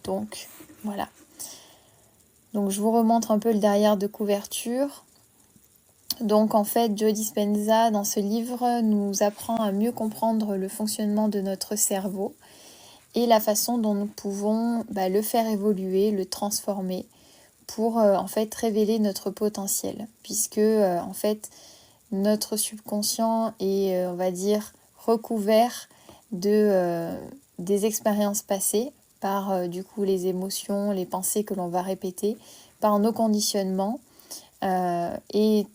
Donc, voilà. Donc, je vous remontre un peu le derrière de couverture. Donc, en fait, Joe Dispenza, dans ce livre, nous apprend à mieux comprendre le fonctionnement de notre cerveau et la façon dont nous pouvons le faire évoluer, le transformer pour, en fait, révéler notre potentiel. Puisque, en fait, notre subconscient est, on va dire, recouvert des expériences passées par du coup les émotions, les pensées que l'on va répéter, par nos conditionnements et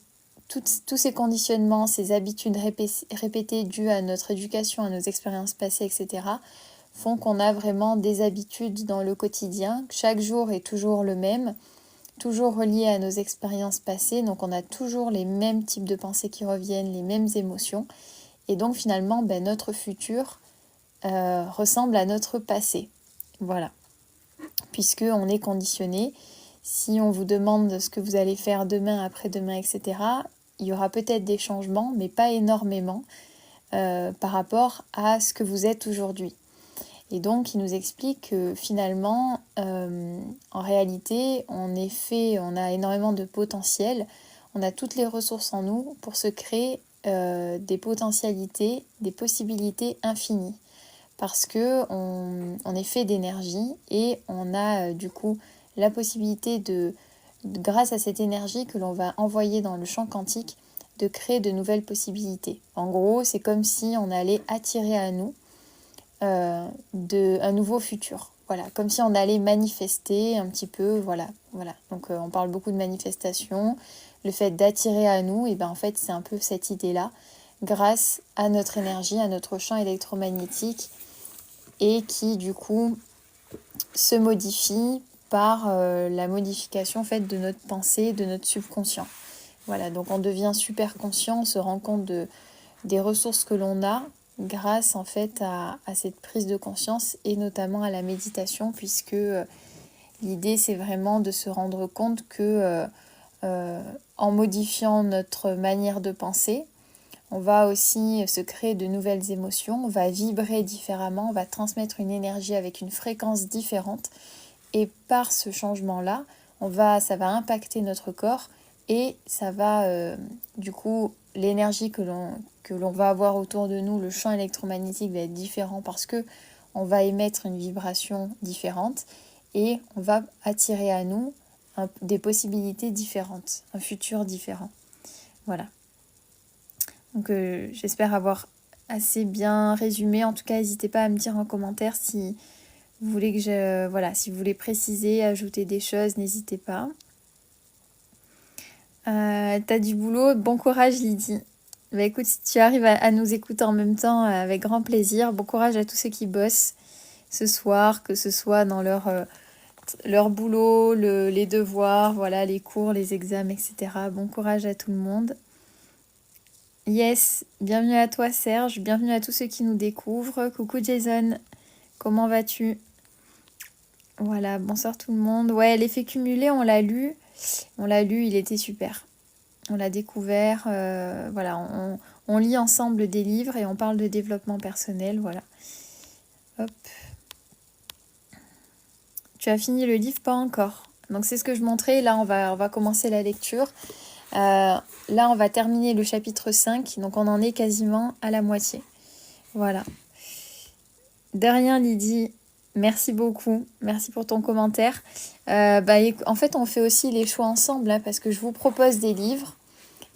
tous ces conditionnements, ces habitudes répétées dues à notre éducation, à nos expériences passées, etc., font qu'on a vraiment des habitudes dans le quotidien. Chaque jour est toujours le même, toujours relié à nos expériences passées, donc on a toujours les mêmes types de pensées qui reviennent, les mêmes émotions, et donc finalement notre futur ressemble à notre passé. Voilà, puisqu'on est conditionné. Si on vous demande ce que vous allez faire demain, après-demain, etc., il y aura peut-être des changements, mais pas énormément par rapport à ce que vous êtes aujourd'hui. Et donc, il nous explique que finalement, en réalité, on a énormément de potentiel, on a toutes les ressources en nous pour se créer des potentialités, des possibilités infinies. Parce que on est fait d'énergie et on a du coup la possibilité grâce à cette énergie que l'on va envoyer dans le champ quantique, de créer de nouvelles possibilités. En gros, c'est comme si on allait attirer à nous un nouveau futur. Voilà, comme si on allait manifester un petit peu, voilà. Donc on parle beaucoup de manifestation, le fait d'attirer à nous, et en fait c'est un peu cette idée-là, grâce à notre énergie, à notre champ électromagnétique, et qui du coup se modifie par la modification en fait de notre pensée, de notre subconscient. Voilà, donc on devient super conscient, on se rend compte des ressources que l'on a grâce en fait à cette prise de conscience et notamment à la méditation, puisque l'idée c'est vraiment de se rendre compte que en modifiant notre manière de penser, on va aussi se créer de nouvelles émotions, on va vibrer différemment, on va transmettre une énergie avec une fréquence différente. Et par ce changement-là, ça va impacter notre corps et ça va, du coup, l'énergie que l'on va avoir autour de nous, le champ électromagnétique va être différent parce que on va émettre une vibration différente et on va attirer à nous des possibilités différentes, un futur différent. Voilà. Donc j'espère avoir assez bien résumé. En tout cas, n'hésitez pas à me dire en commentaire si vous voulez si vous voulez préciser, ajouter des choses, n'hésitez pas. T'as du boulot, bon courage Lydie. Écoute, si tu arrives à nous écouter en même temps, avec grand plaisir. Bon courage à tous ceux qui bossent ce soir, que ce soit dans leur boulot, les devoirs, voilà, les cours, les examens, etc. Bon courage à tout le monde. Yes, bienvenue à toi Serge, bienvenue à tous ceux qui nous découvrent. Coucou Jason, comment vas-tu ? Voilà, bonsoir tout le monde. Ouais, l'effet cumulé, on l'a lu, il était super. On l'a découvert, on lit ensemble des livres et on parle de développement personnel, voilà. Hop. Tu as fini le livre? Pas encore. Donc c'est ce que je montrais, là on va commencer la lecture. Là on va terminer le chapitre 5, donc on en est quasiment à la moitié. Voilà. De rien Lydie, merci beaucoup, merci pour ton commentaire. En fait on fait aussi les choix ensemble, hein, parce que je vous propose des livres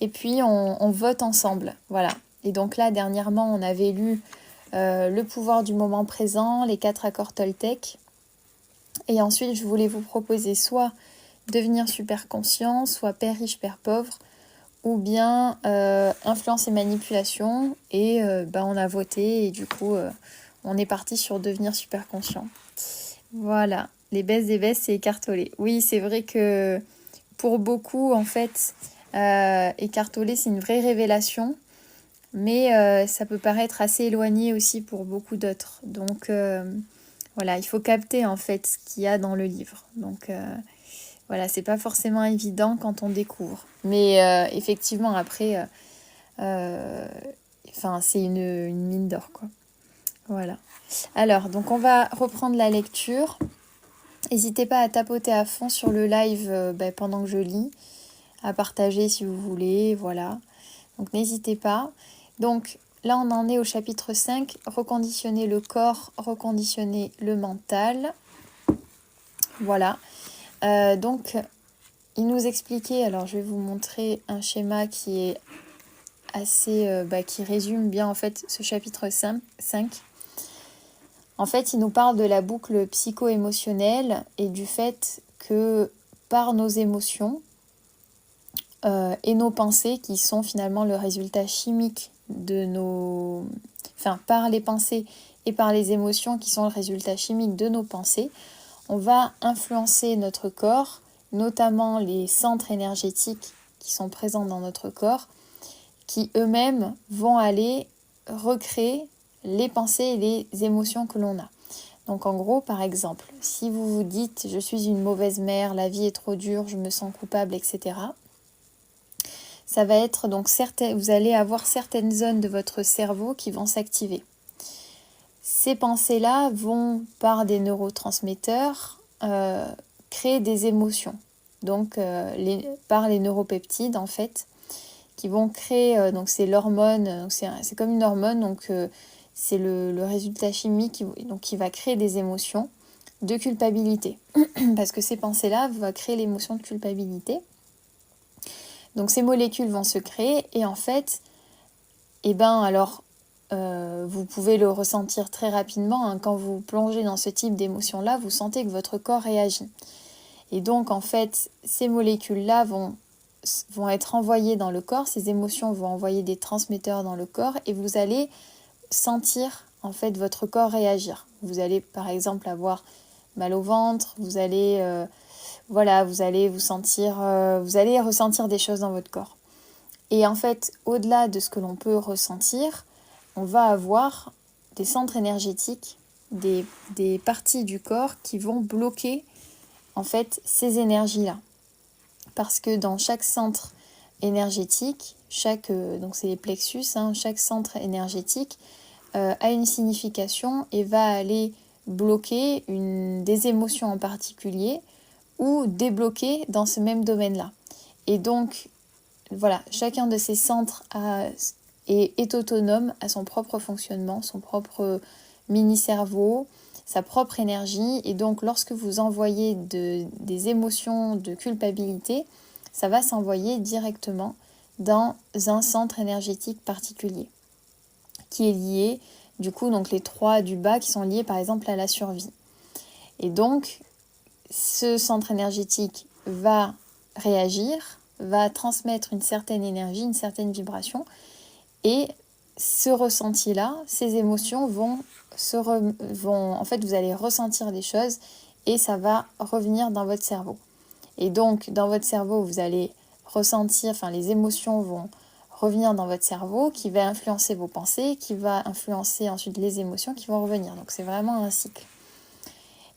et puis on vote ensemble, voilà. Et donc là dernièrement on avait lu Le pouvoir du moment présent, les 4 accords Toltec. Et ensuite je voulais vous proposer soit Devenir super conscient, soit Père riche, Père pauvre, ou bien Influence et manipulation. Et on a voté et du coup on est parti sur Devenir super conscient. Voilà, les baisses des baisses, c'est écartolé. Oui, c'est vrai que pour beaucoup, en fait, écartolé, c'est une vraie révélation. Mais ça peut paraître assez éloigné aussi pour beaucoup d'autres. Donc voilà, il faut capter en fait ce qu'il y a dans le livre. Donc voilà, c'est pas forcément évident quand on découvre. Mais effectivement, après, c'est une mine d'or, quoi. Voilà. Alors, donc on va reprendre la lecture. N'hésitez pas à tapoter à fond sur le live pendant que je lis, à partager si vous voulez, voilà. Donc n'hésitez pas. Donc là on en est au chapitre 5, reconditionner le corps, reconditionner le mental. Voilà. Donc il nous expliquait, alors je vais vous montrer un schéma qui est assez, qui résume bien en fait ce chapitre 5. En fait, il nous parle de la boucle psycho-émotionnelle et du fait que par nos émotions et nos pensées, qui sont finalement le résultat chimique de nos... Enfin, par les pensées et par les émotions qui sont le résultat chimique de nos pensées, on va influencer notre corps, notamment les centres énergétiques qui sont présents dans notre corps, qui eux-mêmes vont aller recréer les pensées et les émotions que l'on a. Donc en gros, par exemple, si vous vous dites « je suis une mauvaise mère, la vie est trop dure, je me sens coupable, etc. », ça va être donc vous allez avoir certaines zones de votre cerveau qui vont s'activer. Ces pensées-là vont, par des neurotransmetteurs, créer des émotions. Donc par les neuropeptides, en fait, qui vont créer, donc c'est l'hormone, c'est comme une hormone, donc c'est le résultat chimique qui va créer des émotions de culpabilité. Parce que ces pensées-là vont créer l'émotion de culpabilité. Donc ces molécules vont se créer et en fait, vous pouvez le ressentir très rapidement. Hein, quand vous plongez dans ce type d'émotion-là, vous sentez que votre corps réagit. Et donc en fait, ces molécules-là vont être envoyées dans le corps, ces émotions vont envoyer des transmetteurs dans le corps et vous allez sentir en fait votre corps réagir. Vous allez par exemple avoir mal au ventre, vous allez vous sentir, vous allez ressentir des choses dans votre corps. Et en fait, au-delà de ce que l'on peut ressentir, on va avoir des centres énergétiques, des parties du corps qui vont bloquer en fait ces énergies-là. Parce que dans chaque centre énergétique, donc c'est les plexus, chaque centre énergétique a une signification et va aller bloquer des émotions en particulier ou débloquer dans ce même domaine-là. Et donc, voilà, chacun de ces centres est autonome à son propre fonctionnement, son propre mini-cerveau, sa propre énergie. Et donc, lorsque vous envoyez des émotions de culpabilité, ça va s'envoyer directement dans un centre énergétique particulier qui est lié, du coup, donc les 3 du bas qui sont liés par exemple à la survie. Et donc, ce centre énergétique va réagir, va transmettre une certaine énergie, une certaine vibration, et ce ressenti-là, ces émotions vont en fait, vous allez ressentir des choses et ça va revenir dans votre cerveau. Et donc, dans votre cerveau, vous allez ressentir, les émotions vont revenir dans votre cerveau, qui va influencer vos pensées, qui va influencer ensuite les émotions qui vont revenir. Donc, c'est vraiment un cycle.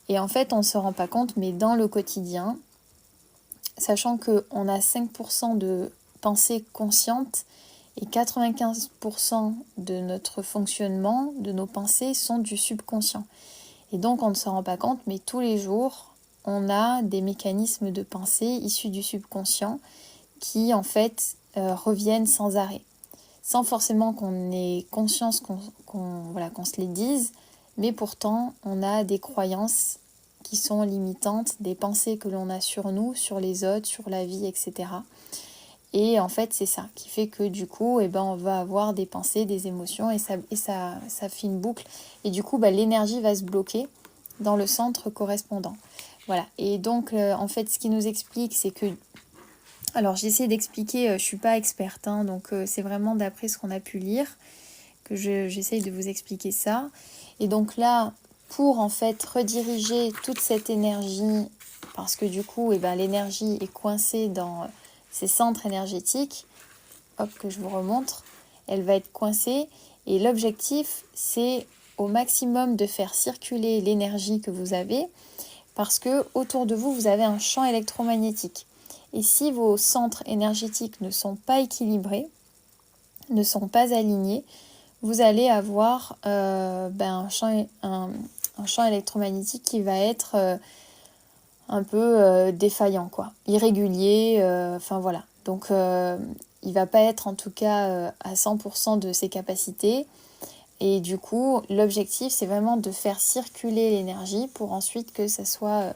Et en fait, on ne se rend pas compte, mais dans le quotidien, sachant qu'on a 5% de pensées conscientes et 95% de notre fonctionnement, de nos pensées, sont du subconscient. Et donc, on ne se rend pas compte, mais tous les jours, on a des mécanismes de pensée issus du subconscient qui, en fait, reviennent sans arrêt. Sans forcément qu'on ait conscience qu'on se les dise, mais pourtant, on a des croyances qui sont limitantes, des pensées que l'on a sur nous, sur les autres, sur la vie, etc. Et en fait, c'est ça qui fait que du coup, on va avoir des pensées, des émotions et ça fait une boucle. Et du coup, l'énergie va se bloquer dans le centre correspondant. Voilà. Et donc, en fait, ce qui nous explique, c'est que... Alors, j'essaie d'expliquer, je ne suis pas experte, donc c'est vraiment d'après ce qu'on a pu lire que j'essaie de vous expliquer ça. Et donc là, pour en fait rediriger toute cette énergie, parce que du coup, l'énergie est coincée dans ces centres énergétiques, hop, que je vous remontre, elle va être coincée. Et l'objectif, c'est au maximum de faire circuler l'énergie que vous avez, parce que autour de vous, vous avez un champ électromagnétique. Et si vos centres énergétiques ne sont pas équilibrés, ne sont pas alignés, vous allez avoir un champ électromagnétique qui va être un peu défaillant, quoi. Irrégulier, enfin voilà. Donc il va pas être en tout cas à 100% de ses capacités. Et du coup, l'objectif, c'est vraiment de faire circuler l'énergie pour ensuite que ça soit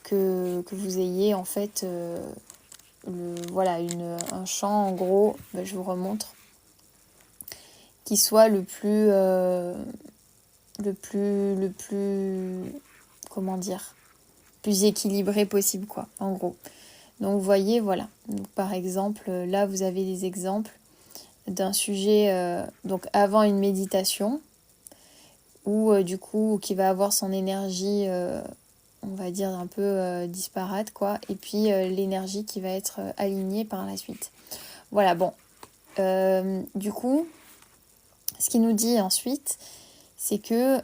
que vous ayez en fait voilà, un champ en gros, je vous remontre, qui soit le plus, comment dire, plus équilibré possible, quoi, en gros. Donc vous voyez, voilà. Donc, par exemple, là vous avez des exemples d'un sujet donc avant une méditation ou du coup qui va avoir son énergie on va dire un peu disparate, quoi, et puis l'énergie qui va être alignée par la suite. Voilà, bon. Du coup, ce qu'il nous dit ensuite, c'est que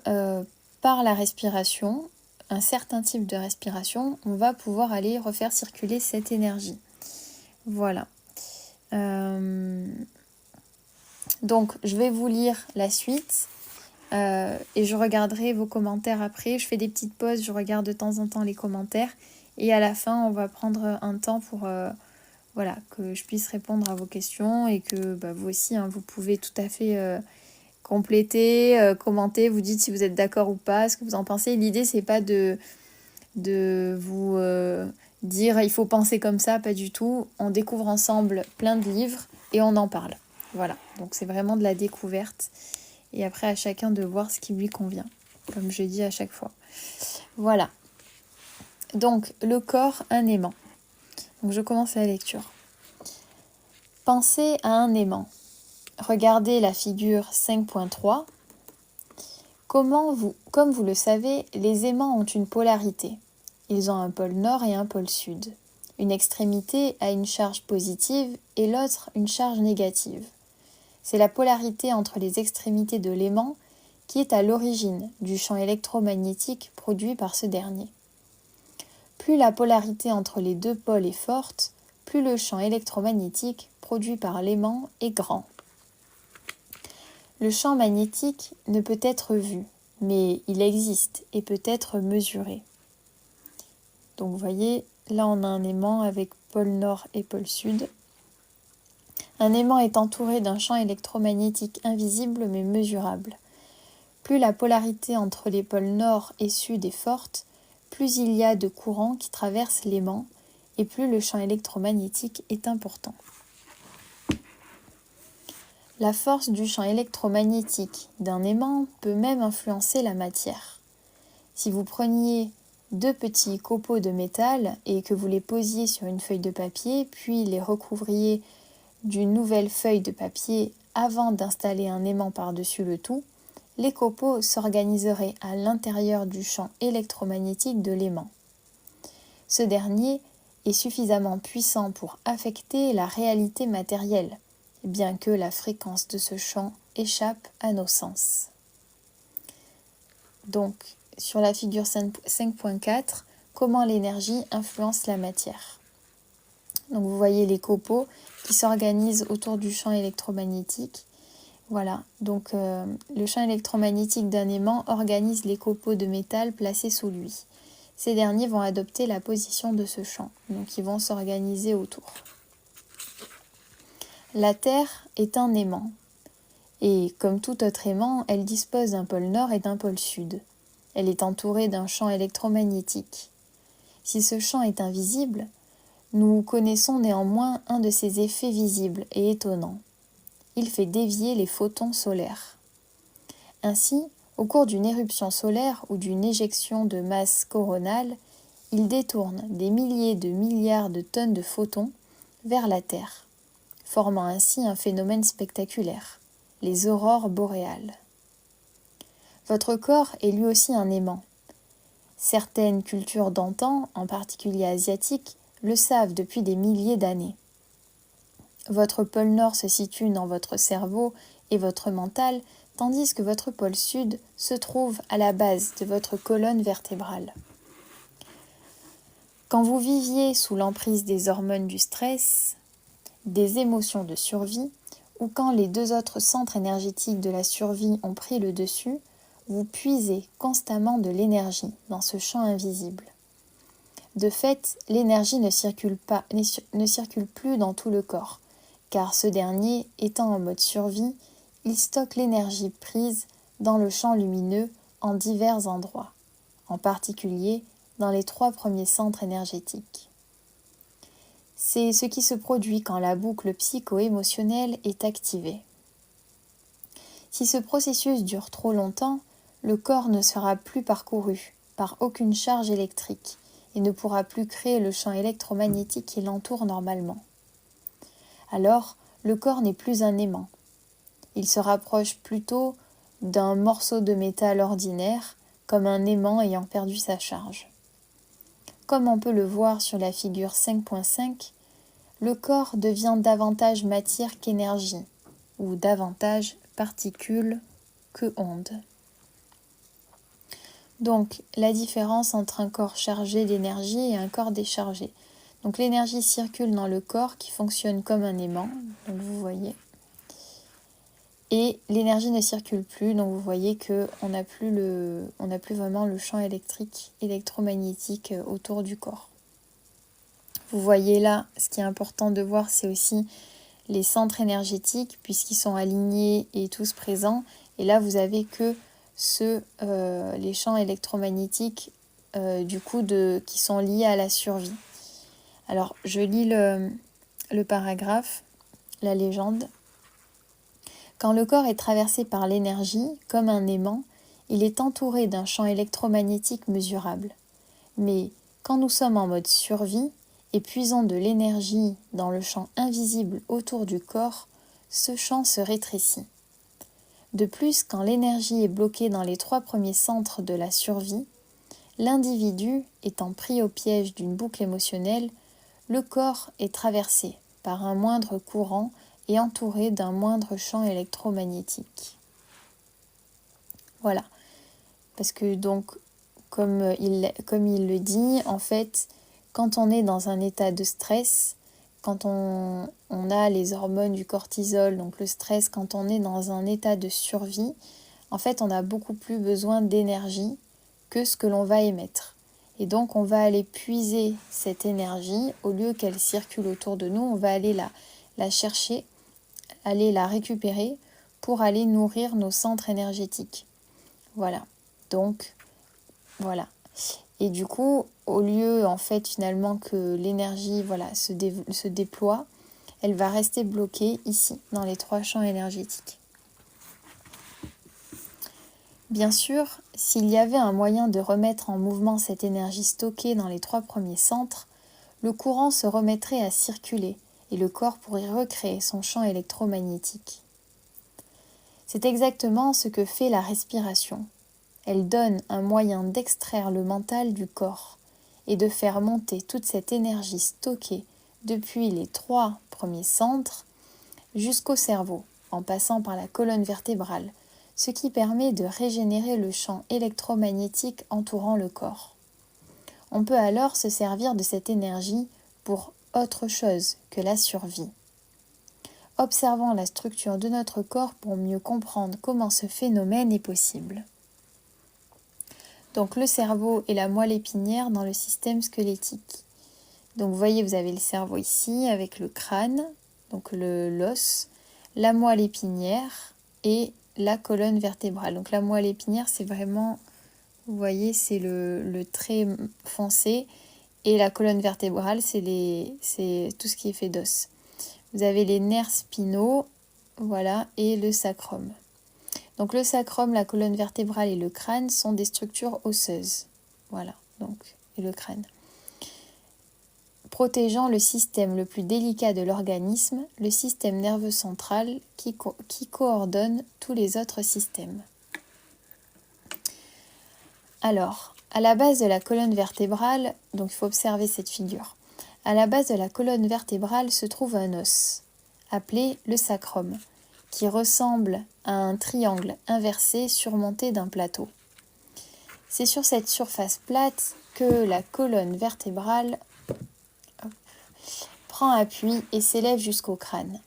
par la respiration, un certain type de respiration, on va pouvoir aller refaire circuler cette énergie. Voilà. Donc, je vais vous lire la suite et je regarderai vos commentaires après. Je fais des petites pauses, je regarde de temps en temps les commentaires et à la fin, on va prendre un temps pour voilà, que je puisse répondre à vos questions et que vous aussi, hein, vous pouvez tout à fait compléter, commenter, vous dites si vous êtes d'accord ou pas, ce que vous en pensez. L'idée, c'est pas de vous dire il faut penser comme ça, pas du tout. On découvre ensemble plein de livres et on en parle. Voilà, donc c'est vraiment de la découverte. Et après, à chacun de voir ce qui lui convient, comme je dis à chaque fois. Voilà. Donc, le corps, un aimant. Donc, je commence la lecture. Pensez à un aimant. Regardez la figure 5.3. Comme vous le savez, les aimants ont une polarité. Ils ont un pôle nord et un pôle sud. Une extrémité a une charge positive et l'autre une charge négative. C'est la polarité entre les extrémités de l'aimant qui est à l'origine du champ électromagnétique produit par ce dernier. Plus la polarité entre les deux pôles est forte, plus le champ électromagnétique produit par l'aimant est grand. Le champ magnétique ne peut être vu, mais il existe et peut être mesuré. Donc vous voyez, là on a un aimant avec pôle nord et pôle sud. Un aimant est entouré d'un champ électromagnétique invisible mais mesurable. Plus la polarité entre les pôles nord et sud est forte, plus il y a de courants qui traversent l'aimant et plus le champ électromagnétique est important. La force du champ électromagnétique d'un aimant peut même influencer la matière. Si vous preniez 2 petits copeaux de métal et que vous les posiez sur une feuille de papier, puis les recouvriez d'une nouvelle feuille de papier avant d'installer un aimant par-dessus le tout, les copeaux s'organiseraient à l'intérieur du champ électromagnétique de l'aimant. Ce dernier est suffisamment puissant pour affecter la réalité matérielle, bien que la fréquence de ce champ échappe à nos sens. Donc, sur la figure 5.4, comment l'énergie influence la matière. Donc vous voyez les copeaux qui s'organisent autour du champ électromagnétique. Voilà, donc le champ électromagnétique d'un aimant organise les copeaux de métal placés sous lui. Ces derniers vont adopter la position de ce champ, donc ils vont s'organiser autour. La Terre est un aimant, et comme tout autre aimant, elle dispose d'un pôle nord et d'un pôle sud. Elle est entourée d'un champ électromagnétique. Si ce champ est invisible, nous connaissons néanmoins un de ses effets visibles et étonnants. Il fait dévier les photons solaires. Ainsi, au cours d'une éruption solaire ou d'une éjection de masse coronale, il détourne des milliers de milliards de tonnes de photons vers la Terre, formant ainsi un phénomène spectaculaire, les aurores boréales. Votre corps est lui aussi un aimant. Certaines cultures d'antan, en particulier asiatiques, le savent depuis des milliers d'années. Votre pôle nord se situe dans votre cerveau et votre mental, tandis que votre pôle sud se trouve à la base de votre colonne vertébrale. Quand vous viviez sous l'emprise des hormones du stress, des émotions de survie, ou quand les 2 autres centres énergétiques de la survie ont pris le dessus, vous puisez constamment de l'énergie dans ce champ invisible. De fait, l'énergie ne circule plus dans tout le corps, car ce dernier étant en mode survie, il stocke l'énergie prise dans le champ lumineux en divers endroits, en particulier dans les 3 premiers centres énergétiques. C'est ce qui se produit quand la boucle psycho-émotionnelle est activée. Si ce processus dure trop longtemps, le corps ne sera plus parcouru par aucune charge électrique et ne pourra plus créer le champ électromagnétique qui l'entoure normalement. Alors, le corps n'est plus un aimant. Il se rapproche plutôt d'un morceau de métal ordinaire, comme un aimant ayant perdu sa charge. Comme on peut le voir sur la figure 5.5, le corps devient davantage matière qu'énergie, ou davantage particules que ondes. Donc, la différence entre un corps chargé d'énergie et un corps déchargé. Donc, l'énergie circule dans le corps qui fonctionne comme un aimant, donc vous voyez. Et l'énergie ne circule plus, donc vous voyez qu'on n'a plus vraiment le champ électromagnétique autour du corps. Vous voyez là, ce qui est important de voir, c'est aussi les centres énergétiques, puisqu'ils sont alignés et tous présents. Et là, vous avez que les champs électromagnétiques qui sont liés à la survie. Alors, je lis le paragraphe, la légende. Quand le corps est traversé par l'énergie, comme un aimant, il est entouré d'un champ électromagnétique mesurable. Mais quand nous sommes en mode survie et puisons de l'énergie dans le champ invisible autour du corps, ce champ se rétrécit. De plus, quand l'énergie est bloquée dans les 3 premiers centres de la survie, l'individu étant pris au piège d'une boucle émotionnelle, le corps est traversé par un moindre courant et entouré d'un moindre champ électromagnétique. Voilà. Parce que donc, comme il le dit, en fait, quand on est dans un état de stress, quand on a les hormones du cortisol, donc le stress, quand on est dans un état de survie, en fait, on a beaucoup plus besoin d'énergie que ce que l'on va émettre. Et donc, on va aller puiser cette énergie, au lieu qu'elle circule autour de nous, on va aller la chercher, aller la récupérer pour aller nourrir nos centres énergétiques. Voilà. Donc, voilà. Et du coup, au lieu, en fait, finalement, que l'énergie se déploie, elle va rester bloquée ici, dans les 3 champs énergétiques. Bien sûr, s'il y avait un moyen de remettre en mouvement cette énergie stockée dans les 3 premiers centres, le courant se remettrait à circuler et le corps pourrait recréer son champ électromagnétique. C'est exactement ce que fait la respiration. Elle donne un moyen d'extraire le mental du corps et de faire monter toute cette énergie stockée depuis les 3 premiers centres jusqu'au cerveau, en passant par la colonne vertébrale, ce qui permet de régénérer le champ électromagnétique entourant le corps. On peut alors se servir de cette énergie pour autre chose que la survie. Observons la structure de notre corps pour mieux comprendre comment ce phénomène est possible. Donc le cerveau et la moelle épinière dans le système squelettique. Donc vous voyez, vous avez le cerveau ici avec le crâne, donc l'os, la moelle épinière et la colonne vertébrale. Donc la moelle épinière, c'est vraiment, vous voyez, c'est le trait foncé et la colonne vertébrale, c'est tout ce qui est fait d'os. Vous avez les nerfs spinaux, voilà, et le sacrum. Donc le sacrum, la colonne vertébrale et le crâne sont des structures osseuses. Voilà, donc, et le crâne. Protégeant le système le plus délicat de l'organisme, le système nerveux central qui coordonne tous les autres systèmes. Alors, à la base de la colonne vertébrale, donc il faut observer cette figure. À la base de la colonne vertébrale se trouve un os, appelé le sacrum, qui ressemble à un triangle inversé surmonté d'un plateau. C'est sur cette surface plate que la colonne vertébrale prend appui et s'élève jusqu'au crâne.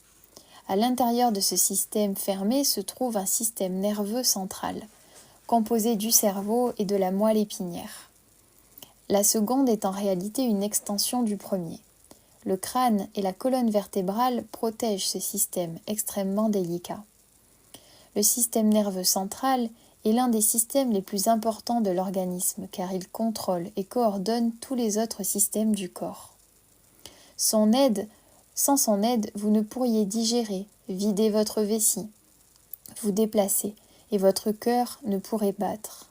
À l'intérieur de ce système fermé se trouve un système nerveux central, composé du cerveau et de la moelle épinière. La seconde est en réalité une extension du premier. Le crâne et la colonne vertébrale protègent ce système extrêmement délicat. Le système nerveux central est l'un des systèmes les plus importants de l'organisme car il contrôle et coordonne tous les autres systèmes du corps. Sans son aide, vous ne pourriez digérer, vider votre vessie, vous déplacer et votre cœur ne pourrait battre.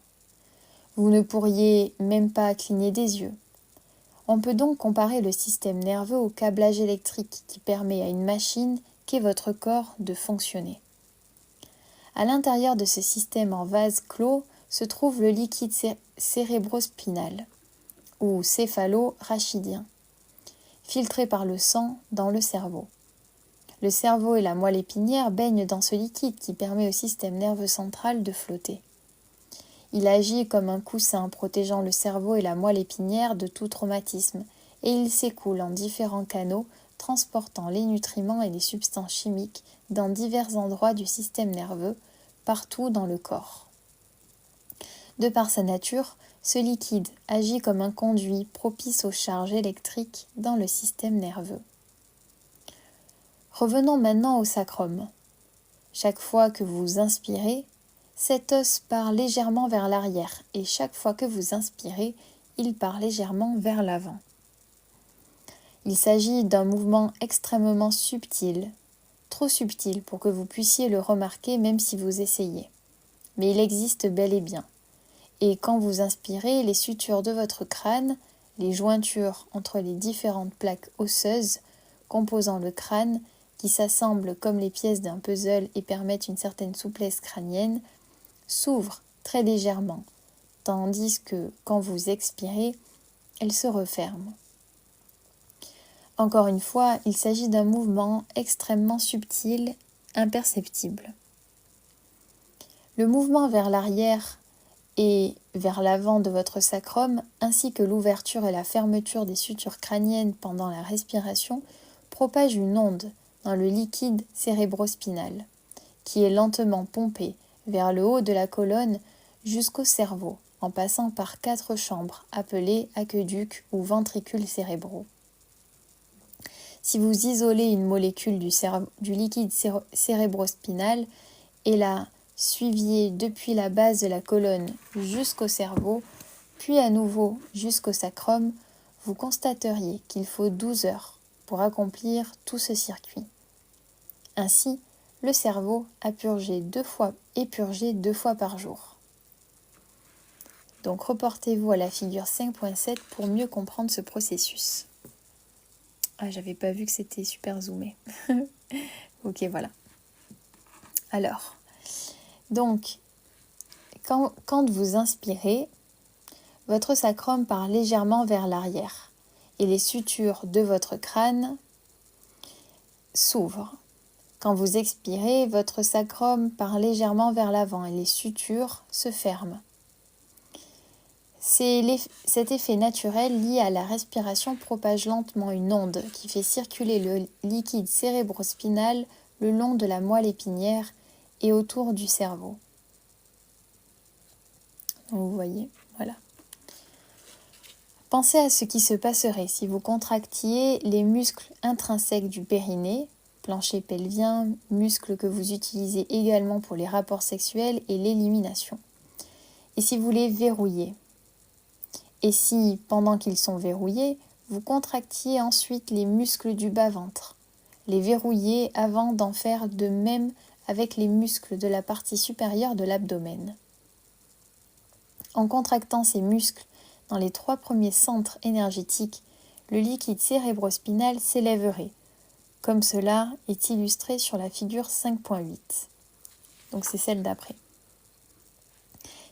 Vous ne pourriez même pas cligner des yeux. On peut donc comparer le système nerveux au câblage électrique qui permet à une machine qu'est votre corps de fonctionner. À l'intérieur de ce système en vase clos se trouve le liquide cérébrospinal ou céphalo-rachidien, filtré par le sang dans le cerveau. Le cerveau et la moelle épinière baignent dans ce liquide qui permet au système nerveux central de flotter. Il agit comme un coussin protégeant le cerveau et la moelle épinière de tout traumatisme et il s'écoule en différents canaux transportant les nutriments et les substances chimiques dans divers endroits du système nerveux, partout dans le corps. De par sa nature, ce liquide agit comme un conduit propice aux charges électriques dans le système nerveux. Revenons maintenant au sacrum. Chaque fois que vous inspirez, cet os part légèrement vers l'arrière et chaque fois que vous inspirez, il part légèrement vers l'avant. Il s'agit d'un mouvement extrêmement subtil, trop subtil pour que vous puissiez le remarquer même si vous essayez. Mais il existe bel et bien. Et quand vous inspirez, les sutures de votre crâne, les jointures entre les différentes plaques osseuses composant le crâne, qui s'assemblent comme les pièces d'un puzzle et permettent une certaine souplesse crânienne, s'ouvrent très légèrement, tandis que quand vous expirez, elles se referment. Encore une fois, il s'agit d'un mouvement extrêmement subtil, imperceptible. Le mouvement vers l'arrière et vers l'avant de votre sacrum, ainsi que l'ouverture et la fermeture des sutures crâniennes pendant la respiration, propage une onde dans le liquide cérébrospinal, qui est lentement pompé vers le haut de la colonne jusqu'au cerveau, en passant par 4 chambres appelées aqueducs ou ventricules cérébraux. Si vous isolez une molécule du liquide cérébrospinal et la suiviez depuis la base de la colonne jusqu'au cerveau, puis à nouveau jusqu'au sacrum, vous constateriez qu'il faut 12 heures pour accomplir tout ce circuit. Ainsi, le cerveau est purgé 2 fois par jour. Donc reportez-vous à la figure 5.7 pour mieux comprendre ce processus. Ah, j'avais pas vu que c'était super zoomé. Ok, voilà. Alors, donc, quand vous inspirez, votre sacrum part légèrement vers l'arrière et les sutures de votre crâne s'ouvrent. Quand vous expirez, votre sacrum part légèrement vers l'avant et les sutures se ferment. Cet effet naturel lié à la respiration propage lentement une onde qui fait circuler le liquide cérébrospinal le long de la moelle épinière et autour du cerveau. Donc vous voyez, voilà. Pensez à ce qui se passerait si vous contractiez les muscles intrinsèques du périnée, plancher pelvien, muscles que vous utilisez également pour les rapports sexuels et l'élimination. Et si vous les verrouillez? Et si, pendant qu'ils sont verrouillés, vous contractiez ensuite les muscles du bas-ventre, les verrouillez avant d'en faire de même avec les muscles de la partie supérieure de l'abdomen. En contractant ces muscles dans les 3 premiers centres énergétiques, le liquide cérébrospinal s'élèverait, comme cela est illustré sur la figure 5.8. Donc c'est celle d'après.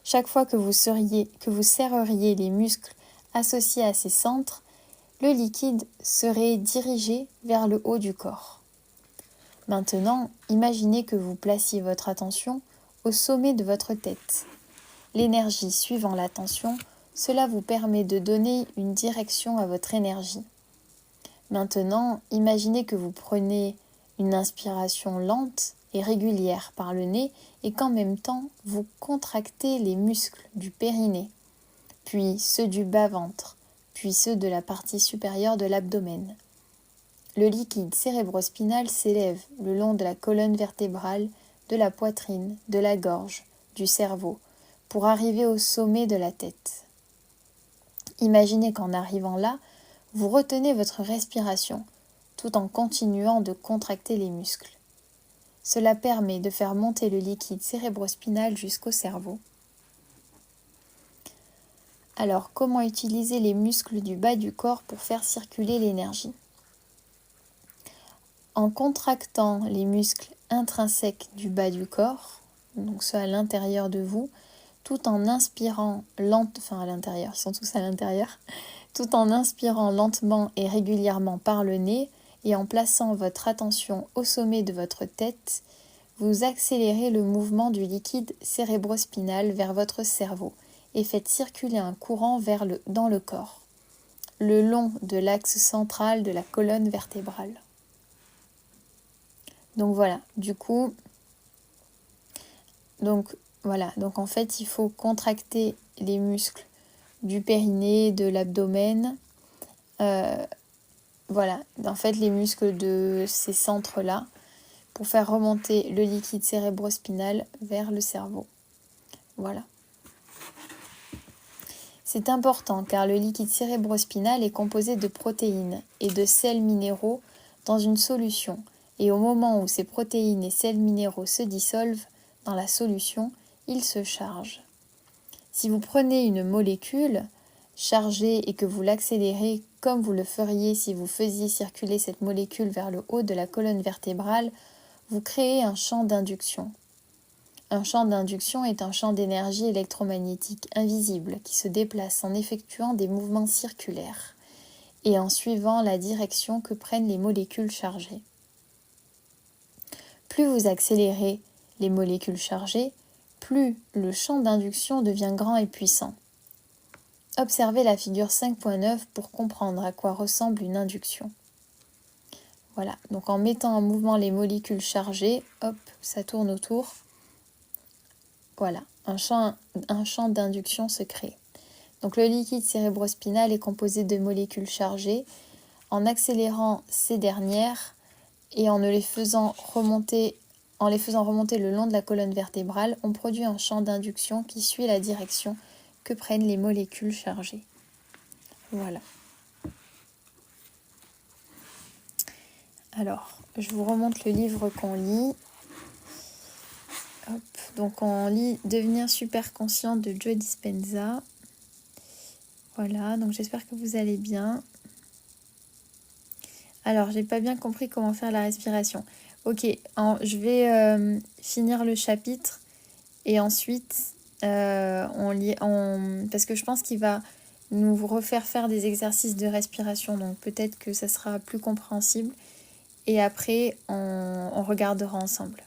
Chaque fois que vous serreriez les muscles associés à ces centres, le liquide serait dirigé vers le haut du corps. Maintenant, imaginez que vous placiez votre attention au sommet de votre tête. L'énergie suivant l'attention, cela vous permet de donner une direction à votre énergie. Maintenant, imaginez que vous prenez une inspiration lente et régulière par le nez et qu'en même temps, vous contractez les muscles du périnée puis ceux du bas-ventre, puis ceux de la partie supérieure de l'abdomen. Le liquide cérébrospinal s'élève le long de la colonne vertébrale, de la poitrine, de la gorge, du cerveau, pour arriver au sommet de la tête. Imaginez qu'en arrivant là, vous retenez votre respiration, tout en continuant de contracter les muscles. Cela permet de faire monter le liquide cérébrospinal jusqu'au cerveau. Alors, comment utiliser les muscles du bas du corps pour faire circuler l'énergie ? En contractant les muscles intrinsèques du bas du corps, donc ceux à l'intérieur de vous, tout en inspirant à l'intérieur, ils sont tous à l'intérieur, tout en inspirant lentement et régulièrement par le nez et en plaçant votre attention au sommet de votre tête, vous accélérez le mouvement du liquide cérébrospinal vers votre cerveau et faites circuler un courant dans le corps, le long de l'axe central de la colonne vertébrale. Donc voilà, donc en fait il faut contracter les muscles du périnée, de l'abdomen, en fait les muscles de ces centres-là pour faire remonter le liquide cérébrospinal vers le cerveau. Voilà. C'est important car le liquide cérébrospinal est composé de protéines et de sels minéraux dans une solution. Et au moment où ces protéines et sels minéraux se dissolvent dans la solution, ils se chargent. Si vous prenez une molécule chargée et que vous l'accélérez comme vous le feriez si vous faisiez circuler cette molécule vers le haut de la colonne vertébrale, vous créez un champ d'induction. Un champ d'induction est un champ d'énergie électromagnétique invisible qui se déplace en effectuant des mouvements circulaires et en suivant la direction que prennent les molécules chargées. Plus vous accélérez les molécules chargées, plus le champ d'induction devient grand et puissant. Observez la figure 5.9 pour comprendre à quoi ressemble une induction. Voilà, donc en mettant en mouvement les molécules chargées, hop, ça tourne autour. Voilà, un champ d'induction se crée. Donc le liquide cérébrospinal est composé de molécules chargées. En accélérant ces dernières et en les faisant remonter le long de la colonne vertébrale, on produit un champ d'induction qui suit la direction que prennent les molécules chargées. Voilà. Alors, je vous remonte le livre qu'on lit. Hop. Donc on lit Devenir super conscient de Joe Dispenza. Voilà, donc j'espère que vous allez bien. Alors, j'ai pas bien compris comment faire la respiration. Ok, je vais finir le chapitre et ensuite parce que je pense qu'il va nous refaire faire des exercices de respiration, donc peut-être que ça sera plus compréhensible. Et après, on regardera ensemble.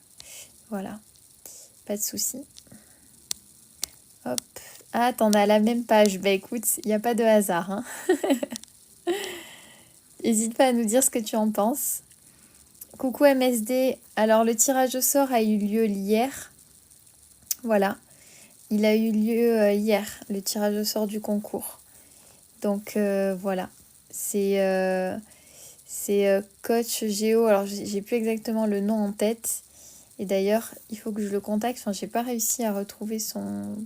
Voilà, pas de souci. Hop. Ah, t'en as la même page. Bah écoute, il n'y a pas de hasard. Hein. N'hésite pas à nous dire ce que tu en penses. Coucou MSD. Alors, le tirage au sort a eu lieu hier. Voilà. Il a eu lieu hier, le tirage au sort du concours. Donc, voilà. C'est Coach Géo. Alors, j'ai plus exactement le nom en tête. Et d'ailleurs, il faut que je le contacte. Enfin, j'ai pas réussi à retrouver son...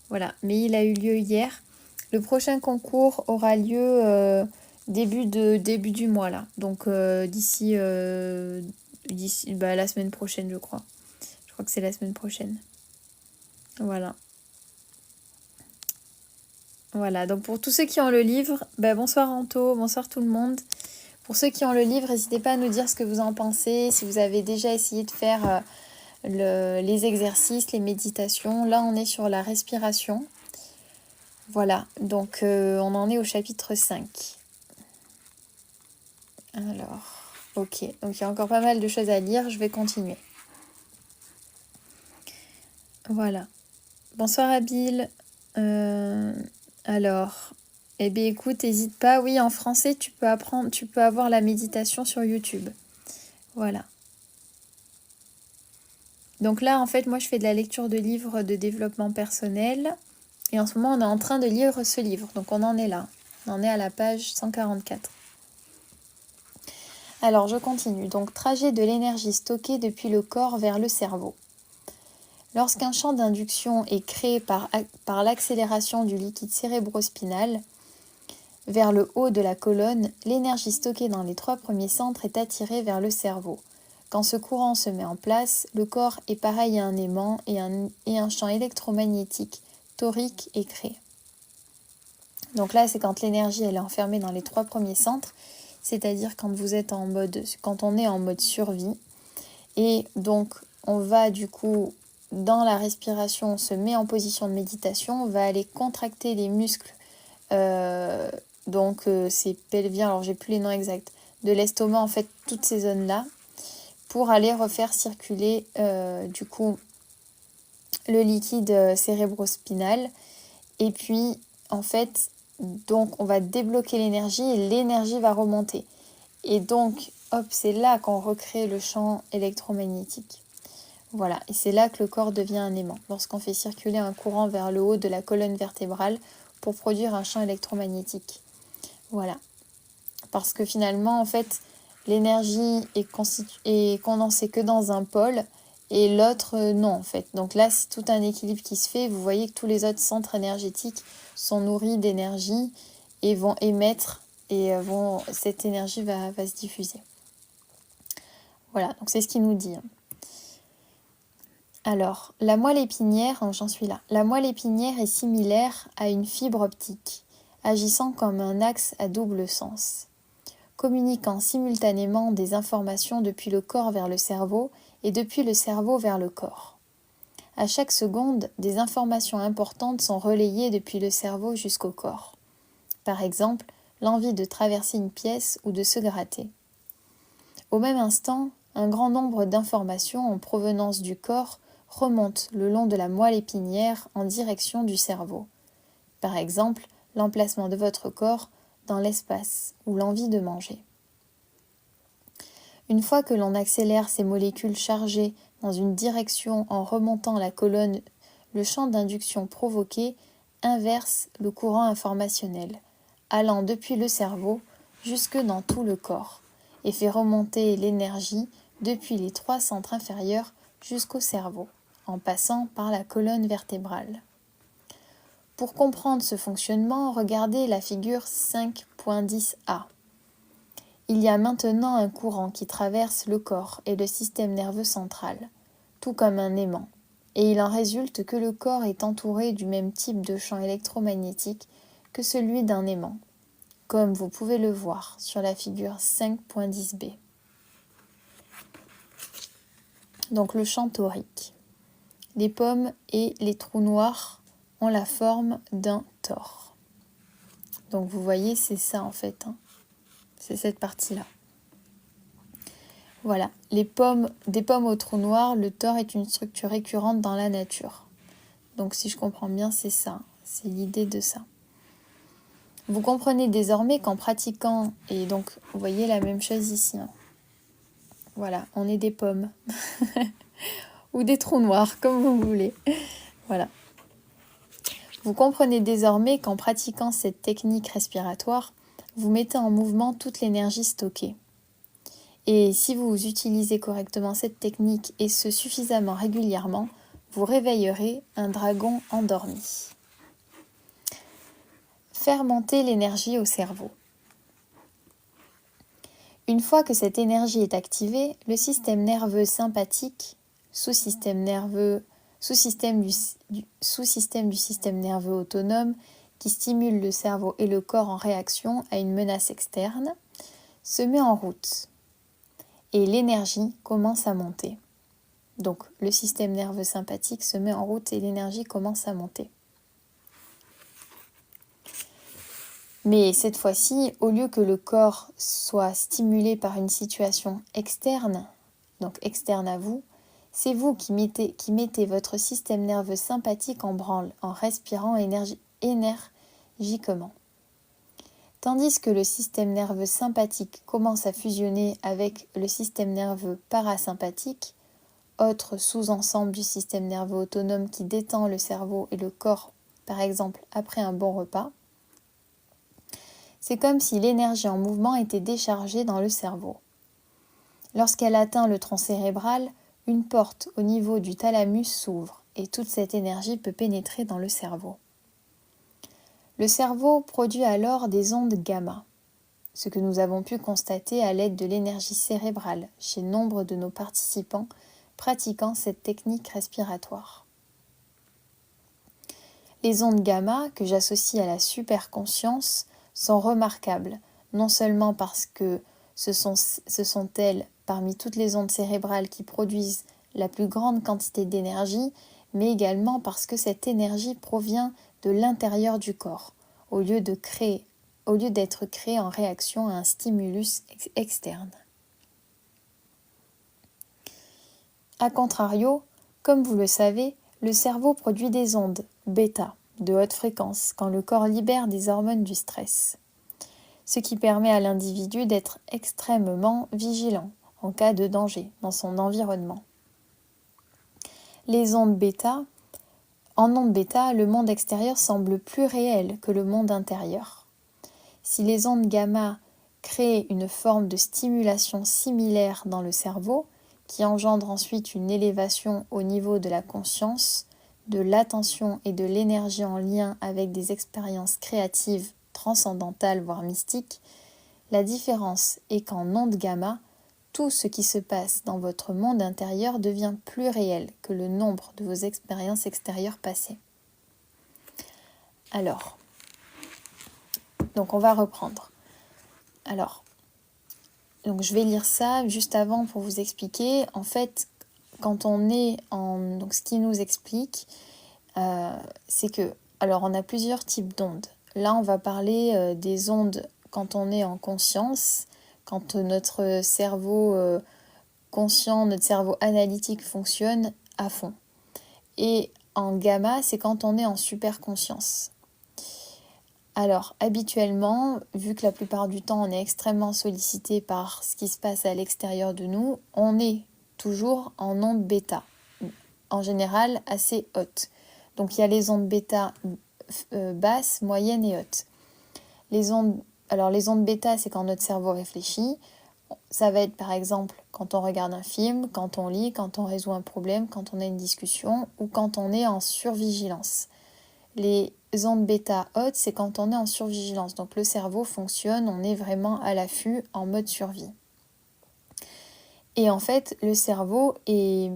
Voilà. Mais il a eu lieu hier. Le prochain concours aura lieu... début du mois là, donc d'ici la semaine prochaine je crois que c'est la semaine prochaine. Voilà, donc pour tous ceux qui ont le livre, bonsoir Anto, bonsoir tout le monde. Pour ceux qui ont le livre, n'hésitez pas à nous dire ce que vous en pensez, si vous avez déjà essayé de faire les exercices, les méditations. Là on est sur la respiration. Voilà, donc on en est au chapitre 5. Alors, ok, donc il y a encore pas mal de choses à lire, je vais continuer. Voilà. Bonsoir Abil. Alors, écoute, n'hésite pas. Oui, en français, tu peux avoir la méditation sur YouTube. Voilà. Donc là, en fait, moi, je fais de la lecture de livres de développement personnel. Et en ce moment, on est en train de lire ce livre, donc on en est là. On en est à la page 144. Alors, je continue. Donc, trajet de l'énergie stockée depuis le corps vers le cerveau. Lorsqu'un champ d'induction est créé par l'accélération du liquide cérébrospinal vers le haut de la colonne, l'énergie stockée dans les 3 premiers centres est attirée vers le cerveau. Quand ce courant se met en place, le corps est pareil à un aimant et un champ électromagnétique torique est créé. Donc là, c'est quand l'énergie elle est enfermée dans les 3 premiers centres, c'est-à-dire quand on est en mode survie. Et donc, on va du coup, dans la respiration, on se met en position de méditation, on va aller contracter les muscles, c'est pelvien, alors j'ai plus les noms exacts, de l'estomac, en fait, toutes ces zones-là, pour aller refaire circuler, du coup, le liquide cérébrospinal. Et puis, en fait, donc, on va débloquer l'énergie et l'énergie va remonter. Et donc, hop, c'est là qu'on recrée le champ électromagnétique. Voilà, et c'est là que le corps devient un aimant, lorsqu'on fait circuler un courant vers le haut de la colonne vertébrale pour produire un champ électromagnétique. Voilà, parce que finalement, en fait, l'énergie est condensée que dans un pôle, et l'autre, non, en fait. Donc là, c'est tout un équilibre qui se fait. Vous voyez que tous les autres centres énergétiques sont nourris d'énergie et vont émettre, et cette énergie va se diffuser. Voilà, donc c'est ce qu'il nous dit. Alors, la moelle épinière, j'en suis là. La moelle épinière est similaire à une fibre optique, agissant comme un axe à double sens, communiquant simultanément des informations depuis le corps vers le cerveau et depuis le cerveau vers le corps. À chaque seconde, des informations importantes sont relayées depuis le cerveau jusqu'au corps. Par exemple, l'envie de traverser une pièce ou de se gratter. Au même instant, un grand nombre d'informations en provenance du corps remontent le long de la moelle épinière en direction du cerveau. Par exemple, l'emplacement de votre corps dans l'espace ou l'envie de manger. Une fois que l'on accélère ces molécules chargées dans une direction en remontant la colonne, le champ d'induction provoqué inverse le courant informationnel, allant depuis le cerveau jusque dans tout le corps, et fait remonter l'énergie depuis les 3 centres inférieurs jusqu'au cerveau, en passant par la colonne vertébrale. Pour comprendre ce fonctionnement, regardez la figure 5.10a. Il y a maintenant un courant qui traverse le corps et le système nerveux central, tout comme un aimant, et il en résulte que le corps est entouré du même type de champ électromagnétique que celui d'un aimant, comme vous pouvez le voir sur la figure 5.10b. Donc le champ torique. Les pommes et les trous noirs ont la forme d'un tore. Donc vous voyez, c'est ça en fait, c'est cette partie-là. Voilà, des pommes au trou noir, le tore est une structure récurrente dans la nature. Donc si je comprends bien, c'est ça, c'est l'idée de ça. Vous comprenez désormais qu'en pratiquant, et donc vous voyez la même chose ici. Voilà, on est des pommes. Ou des trous noirs, comme vous voulez. Voilà. Vous comprenez désormais qu'en pratiquant cette technique respiratoire, vous mettez en mouvement toute l'énergie stockée. Et si vous utilisez correctement cette technique et ce suffisamment régulièrement, vous réveillerez un dragon endormi. Faire monter l'énergie au cerveau. Une fois que cette énergie est activée, le système nerveux sympathique, sous-système du système nerveux autonome qui stimule le cerveau et le corps en réaction à une menace externe, se met en route et l'énergie commence à monter. Donc le système nerveux sympathique se met en route et l'énergie commence à monter. Mais cette fois-ci, au lieu que le corps soit stimulé par une situation externe, donc externe à vous, c'est vous qui mettez votre système nerveux sympathique en branle en respirant énergiquement. Tandis que le système nerveux sympathique commence à fusionner avec le système nerveux parasympathique, autre sous-ensemble du système nerveux autonome qui détend le cerveau et le corps par exemple après un bon repas, c'est comme si l'énergie en mouvement était déchargée dans le cerveau. Lorsqu'elle atteint le tronc cérébral, une porte au niveau du thalamus s'ouvre et toute cette énergie peut pénétrer dans le cerveau. Le cerveau produit alors des ondes gamma, ce que nous avons pu constater à l'aide de l'énergie cérébrale chez nombre de nos participants pratiquant cette technique respiratoire. Les ondes gamma, que j'associe à la superconscience, sont remarquables, non seulement parce que ce sont elles, parmi toutes les ondes cérébrales qui produisent la plus grande quantité d'énergie, mais également parce que cette énergie provient de l'intérieur du corps, au lieu d'être créée en réaction à un stimulus externe. A contrario, comme vous le savez, le cerveau produit des ondes bêta de haute fréquence quand le corps libère des hormones du stress, ce qui permet à l'individu d'être extrêmement vigilant en cas de danger dans son environnement. En ondes bêta, le monde extérieur semble plus réel que le monde intérieur. Si les ondes gamma créent une forme de stimulation similaire dans le cerveau, qui engendre ensuite une élévation au niveau de la conscience, de l'attention et de l'énergie en lien avec des expériences créatives, transcendantales, voire mystiques, la différence est qu'en ondes gamma, tout ce qui se passe dans votre monde intérieur devient plus réel que le nombre de vos expériences extérieures passées. Alors, donc on va reprendre. Donc je vais lire ça juste avant pour vous expliquer. En fait, quand on est en... Donc ce qui nous explique, c'est que... Alors on a plusieurs types d'ondes. Là on va parler des ondes quand on est en conscience, quand notre cerveau conscient, notre cerveau analytique fonctionne à fond. Et en gamma, c'est quand on est en superconscience. Alors, habituellement, vu que la plupart du temps, on est extrêmement sollicité par ce qui se passe à l'extérieur de nous, on est toujours en onde bêta, en général assez haute. Donc, il y a les ondes bêta basses, moyennes et hautes. Les ondes bêta, c'est quand notre cerveau réfléchit. Ça va être par exemple quand on regarde un film, quand on lit, quand on résout un problème, quand on a une discussion ou quand on est en survigilance. Les ondes bêta hautes, c'est quand on est en survigilance. Donc le cerveau fonctionne, on est vraiment à l'affût, en mode survie. Et en fait, le cerveau est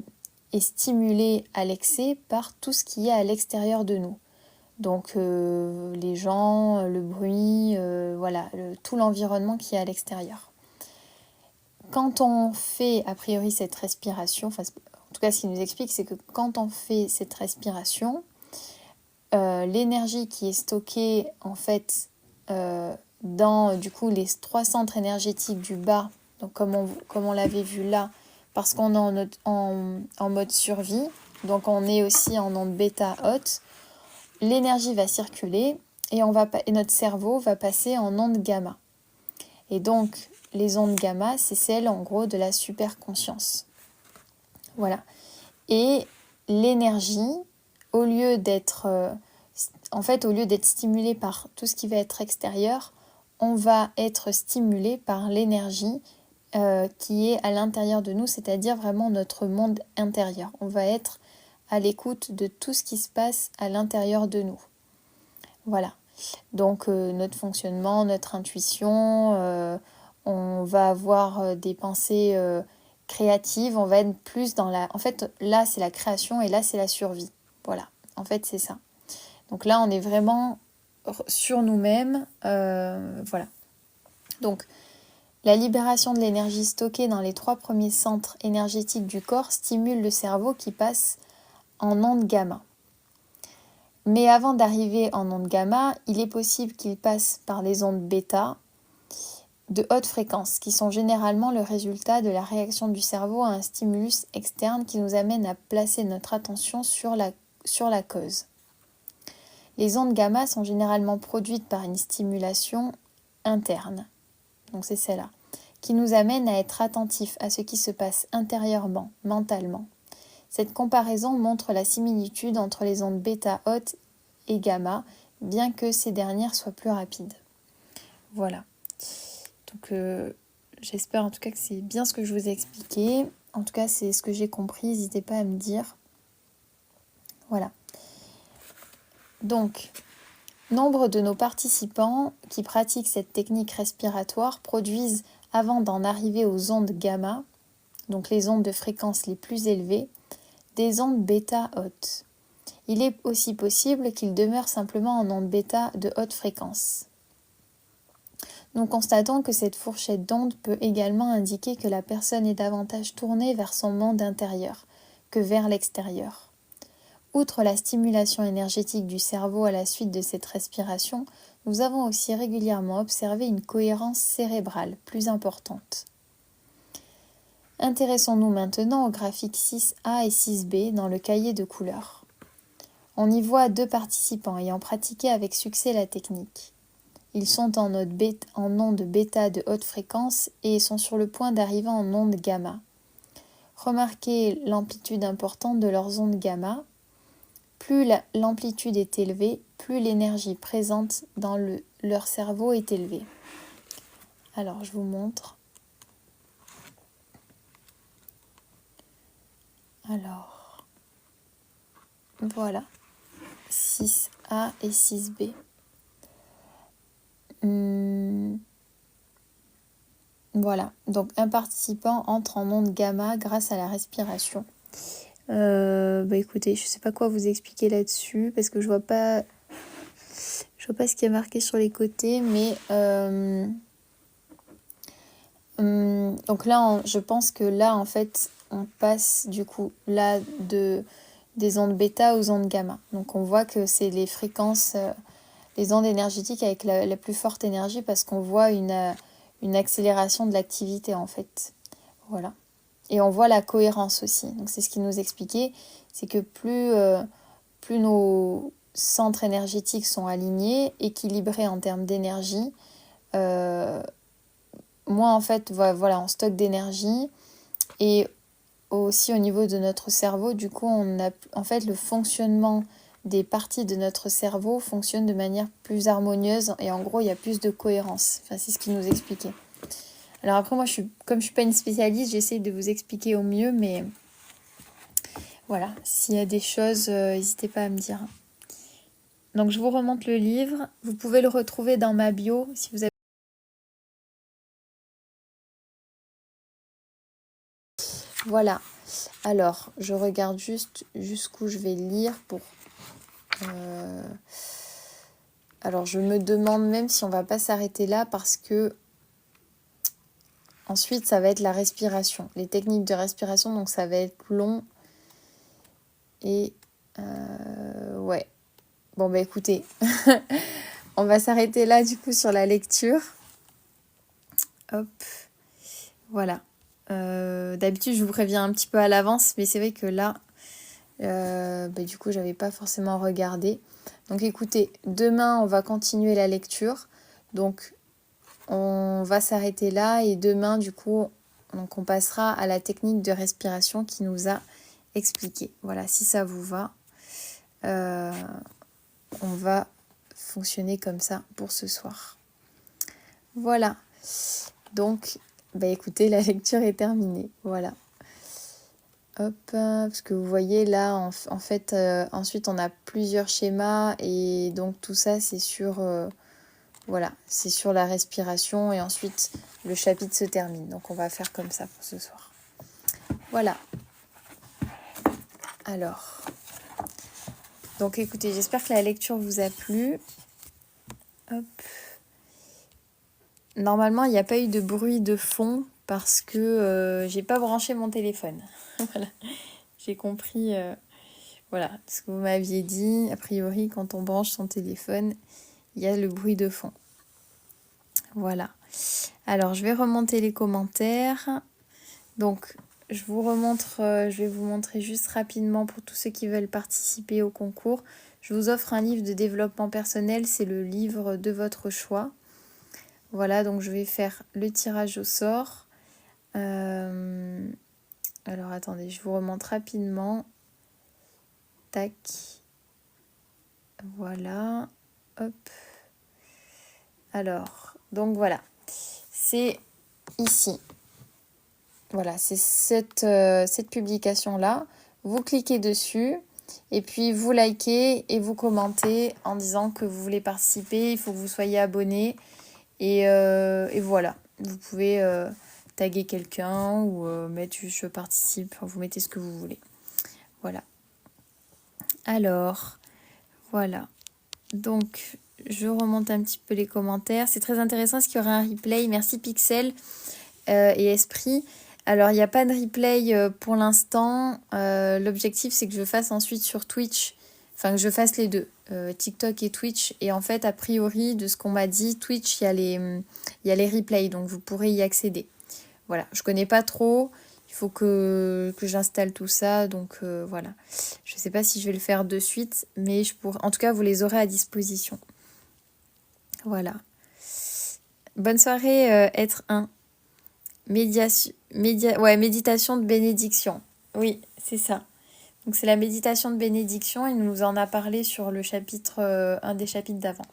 stimulé à l'excès par tout ce qui est à l'extérieur de nous. Donc les gens, le bruit, tout l'environnement qui est à l'extérieur. Quand on fait a priori cette respiration, en tout cas ce qui nous explique, c'est que quand on fait cette respiration, l'énergie qui est stockée en fait dans du coup les 3 centres énergétiques du bas, donc comme on l'avait vu là, parce qu'on est en mode survie, donc on est aussi en onde bêta haute, l'énergie va circuler et notre cerveau va passer en onde gamma. Et donc les ondes gamma, c'est celles en gros de la superconscience. Voilà. Et l'énergie, au lieu d'être stimulé par tout ce qui va être extérieur, on va être stimulé par l'énergie qui est à l'intérieur de nous, c'est-à-dire vraiment notre monde intérieur. On va être à l'écoute de tout ce qui se passe à l'intérieur de nous. Voilà. Donc notre fonctionnement, notre intuition, on va avoir des pensées créatives, on va être plus dans la... En fait, là, c'est la création et là, c'est la survie. Voilà, en fait, c'est ça. Donc là, on est vraiment sur nous-mêmes. Voilà. Donc, la libération de l'énergie stockée dans les 3 premiers centres énergétiques du corps stimule le cerveau qui passe en onde gamma. Mais avant d'arriver en onde gamma, il est possible qu'il passe par les ondes bêta de haute fréquence, qui sont généralement le résultat de la réaction du cerveau à un stimulus externe qui nous amène à placer notre attention sur la cause. Les ondes gamma sont généralement produites par une stimulation interne, donc c'est celle-là, qui nous amène à être attentifs à ce qui se passe intérieurement, mentalement. Cette comparaison montre la similitude entre les ondes bêta hautes et gamma, bien que ces dernières soient plus rapides. Voilà. Donc j'espère en tout cas que c'est bien ce que je vous ai expliqué. En tout cas, c'est ce que j'ai compris. N'hésitez pas à me dire. Voilà. Donc, nombre de nos participants qui pratiquent cette technique respiratoire produisent, avant d'en arriver aux ondes gamma, donc les ondes de fréquence les plus élevées, des ondes bêta hautes. Il est aussi possible qu'ils demeurent simplement en ondes bêta de haute fréquence. Nous constatons que cette fourchette d'ondes peut également indiquer que la personne est davantage tournée vers son monde intérieur que vers l'extérieur. Outre la stimulation énergétique du cerveau à la suite de cette respiration, nous avons aussi régulièrement observé une cohérence cérébrale plus importante. Intéressons-nous maintenant aux graphiques 6A et 6B dans le cahier de couleurs. On y voit 2 participants ayant pratiqué avec succès la technique. Ils sont en onde bêta de haute fréquence et sont sur le point d'arriver en onde gamma. Remarquez l'amplitude importante de leurs ondes gamma. Plus l'amplitude est élevée, plus l'énergie présente dans leur cerveau est élevée. Alors, je vous montre. Alors, voilà. 6A et 6B. Voilà, donc un participant entre en onde gamma grâce à la respiration. Écoutez, je sais pas quoi vous expliquer là-dessus parce que je vois pas ce qui est marqué sur les côtés, mais donc là, je pense que là, en fait, on passe du coup là des ondes bêta aux ondes gamma. Donc on voit que c'est les fréquences, les ondes énergétiques avec la plus forte énergie parce qu'on voit une accélération de l'activité en fait. Voilà. Et on voit la cohérence aussi. Donc c'est ce qu'il nous expliquait, c'est que plus nos centres énergétiques sont alignés, équilibrés en termes d'énergie, moins en fait, voilà, on stocke d'énergie. Et aussi au niveau de notre cerveau, du coup, on a en fait le fonctionnement des parties de notre cerveau fonctionne de manière plus harmonieuse et en gros, il y a plus de cohérence. Enfin, c'est ce qu'il nous expliquait. Alors après, moi, comme je suis pas une spécialiste, j'essaie de vous expliquer au mieux, mais voilà, s'il y a des choses, n'hésitez pas à me dire. Donc, je vous remonte le livre. Vous pouvez le retrouver dans ma bio si vous avez... Voilà. Alors, je regarde juste jusqu'où je vais lire pour... Alors, je me demande même si on va pas s'arrêter là parce que ensuite, ça va être la respiration. Les techniques de respiration, donc ça va être long. Et ouais. Bon, bah écoutez, on va s'arrêter là du coup sur la lecture. Hop. Voilà. D'habitude, je vous préviens un petit peu à l'avance, mais c'est vrai que là, du coup, j'avais pas forcément regardé. Donc écoutez, demain, on va continuer la lecture. Donc, on va s'arrêter là et demain, du coup, donc on passera à la technique de respiration qui nous a expliqué. Voilà, si ça vous va, on va fonctionner comme ça pour ce soir. Voilà. Donc, écoutez, la lecture est terminée. Voilà. Hop, parce que vous voyez là, en fait, ensuite on a plusieurs schémas et donc tout ça c'est sur, voilà, c'est sur la respiration et ensuite le chapitre se termine. Donc on va faire comme ça pour ce soir. Voilà. Alors, donc écoutez, j'espère que la lecture vous a plu. Hop. Normalement, il n'y a pas eu de bruit de fond parce que j'ai pas branché mon téléphone. Voilà, j'ai compris voilà, ce que vous m'aviez dit. A priori, quand on branche son téléphone, il y a le bruit de fond. Voilà. Alors, je vais remonter les commentaires. Donc, je vais vous montrer juste rapidement pour tous ceux qui veulent participer au concours. Je vous offre un livre de développement personnel, c'est le livre de votre choix. Voilà, donc je vais faire le tirage au sort. Alors, attendez, je vous remonte rapidement. Tac. Voilà. Hop. Alors, donc voilà. C'est ici. Voilà, c'est cette publication-là. Vous cliquez dessus et puis vous likez et vous commentez en disant que vous voulez participer. Il faut que vous soyez abonné. Et voilà. Vous pouvez taguer quelqu'un ou mettre je participe. Enfin, vous mettez ce que vous voulez. Voilà. Alors, voilà. Donc, je remonte un petit peu les commentaires. C'est très intéressant parce qu'il y aura un replay. Merci Pixel et Esprit. Alors, il n'y a pas de replay pour l'instant. L'objectif, c'est que je fasse ensuite sur Twitch. Enfin, que je fasse les deux. TikTok et Twitch. Et en fait, a priori, de ce qu'on m'a dit, Twitch, il y a les replays. Donc, vous pourrez y accéder. Voilà. Je connais pas trop. Il faut que j'installe tout ça. Donc, voilà. Je ne sais pas si je vais le faire de suite. Mais en tout cas, vous les aurez à disposition. Voilà. Bonne soirée, être un. Méditation de bénédiction. Oui, c'est ça. Donc c'est la méditation de bénédiction. Il nous en a parlé sur le chapitre, un des chapitres d'avant.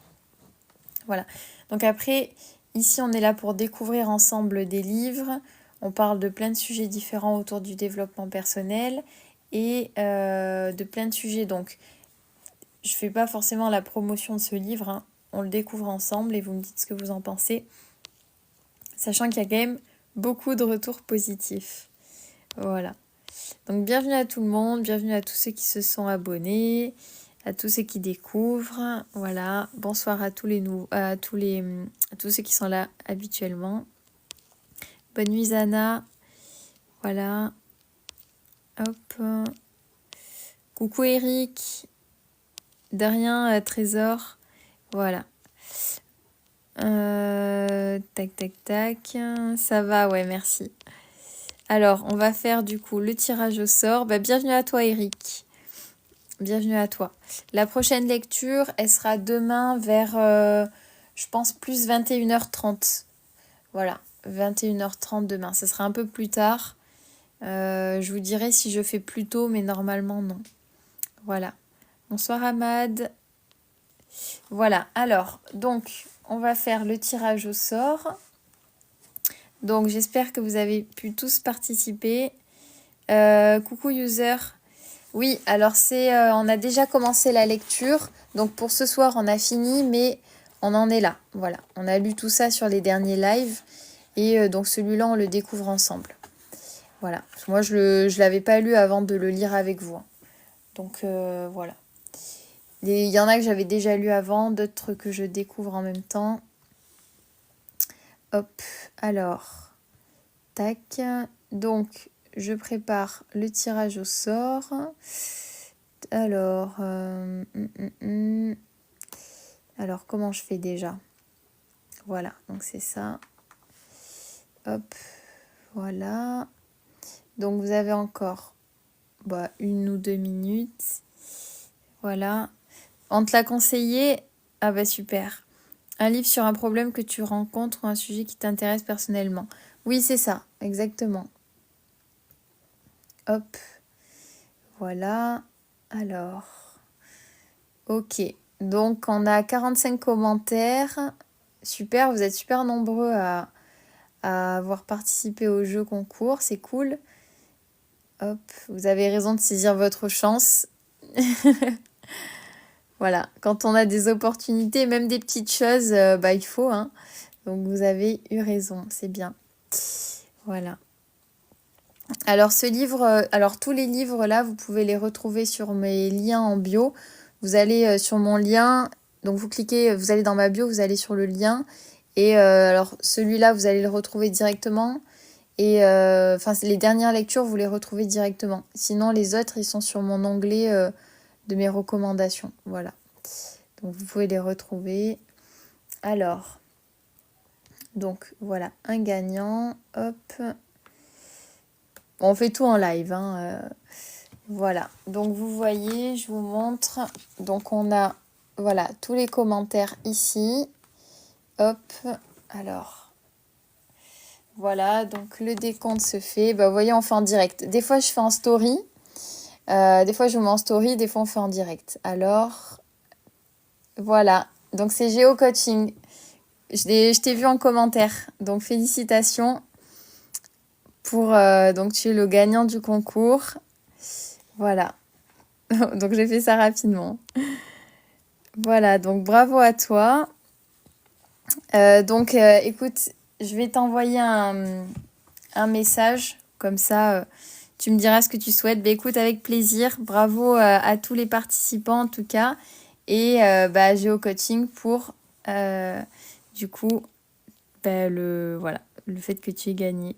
Voilà. Donc après, ici on est là pour découvrir ensemble des livres. On parle de plein de sujets différents autour du développement personnel et de plein de sujets. Donc je fais pas forcément la promotion de ce livre, hein. On le découvre ensemble et vous me dites ce que vous en pensez. Sachant qu'il y a quand même beaucoup de retours positifs. Voilà. Donc bienvenue à tout le monde, bienvenue à tous ceux qui se sont abonnés, à tous ceux qui découvrent. Voilà. Bonsoir à tous tous ceux qui sont là habituellement. Bonne nuit Zana. Voilà. Hop. Coucou Eric. De rien, Trésor. Voilà. Tac, tac, tac. Ça va, ouais, merci. Alors, on va faire du coup le tirage au sort. Bienvenue à toi, Eric. Bienvenue à toi. La prochaine lecture, elle sera demain vers, je pense, plus 21h30. Voilà, 21h30 demain. Ça sera un peu plus tard. Je vous dirai si je fais plus tôt, mais normalement, non. Voilà. Bonsoir, Ahmad. Voilà, alors, donc, on va faire le tirage au sort. Donc, j'espère que vous avez pu tous participer. Coucou, user. Oui, alors on a déjà commencé la lecture. Donc, pour ce soir, on a fini, mais on en est là. Voilà, on a lu tout ça sur les derniers lives. Et donc, celui-là, on le découvre ensemble. Voilà. Moi, je l'avais pas lu avant de le lire avec vous, hein. Donc, voilà. Il y en a que j'avais déjà lu avant, d'autres que je découvre en même temps. Hop, alors, tac. Donc, je prépare le tirage au sort. Alors, alors comment je fais déjà? Voilà, donc c'est ça. Hop, voilà. Donc, vous avez encore 1 ou 2 minutes. Voilà. On te l'a conseillé? Ah bah super. Un livre sur un problème que tu rencontres ou un sujet qui t'intéresse personnellement. Oui, c'est ça, exactement. Hop. Voilà. Alors. Ok. Donc, on a 45 commentaires. Super, vous êtes super nombreux à avoir participé au jeu concours. C'est cool. Hop. Vous avez raison de saisir votre chance. Voilà, quand on a des opportunités, même des petites choses, il faut, hein. Donc vous avez eu raison, c'est bien. Voilà. Alors ce livre, tous les livres là, vous pouvez les retrouver sur mes liens en bio. Vous allez sur mon lien, donc vous cliquez, vous allez dans ma bio, vous allez sur le lien. Et alors celui-là, vous allez le retrouver directement. Et les dernières lectures, vous les retrouvez directement. Sinon, les autres, ils sont sur mon onglet de mes recommandations. Voilà. Donc vous pouvez les retrouver. Alors, donc voilà, un gagnant. Hop. On fait tout en live, hein. Voilà. Donc vous voyez, je vous montre. Donc on a, voilà, tous les commentaires ici. Hop. Alors. Voilà, donc le décompte se fait. Vous voyez, on fait en direct. Des fois, je fais en story. Des fois, je vous mets en story. Des fois, on fait en direct. Alors, Voilà. Donc c'est Géo Coaching. Je t'ai vu en commentaire. Donc félicitations pour donc tu es le gagnant du concours. Voilà. Donc j'ai fait ça rapidement. Voilà, donc bravo à toi. Écoute, je vais t'envoyer un message, comme ça tu me diras ce que tu souhaites. Bah écoute, avec plaisir. Bravo à tous les participants en tout cas. Et Géo Coaching pour du coup voilà, le fait que tu aies gagné.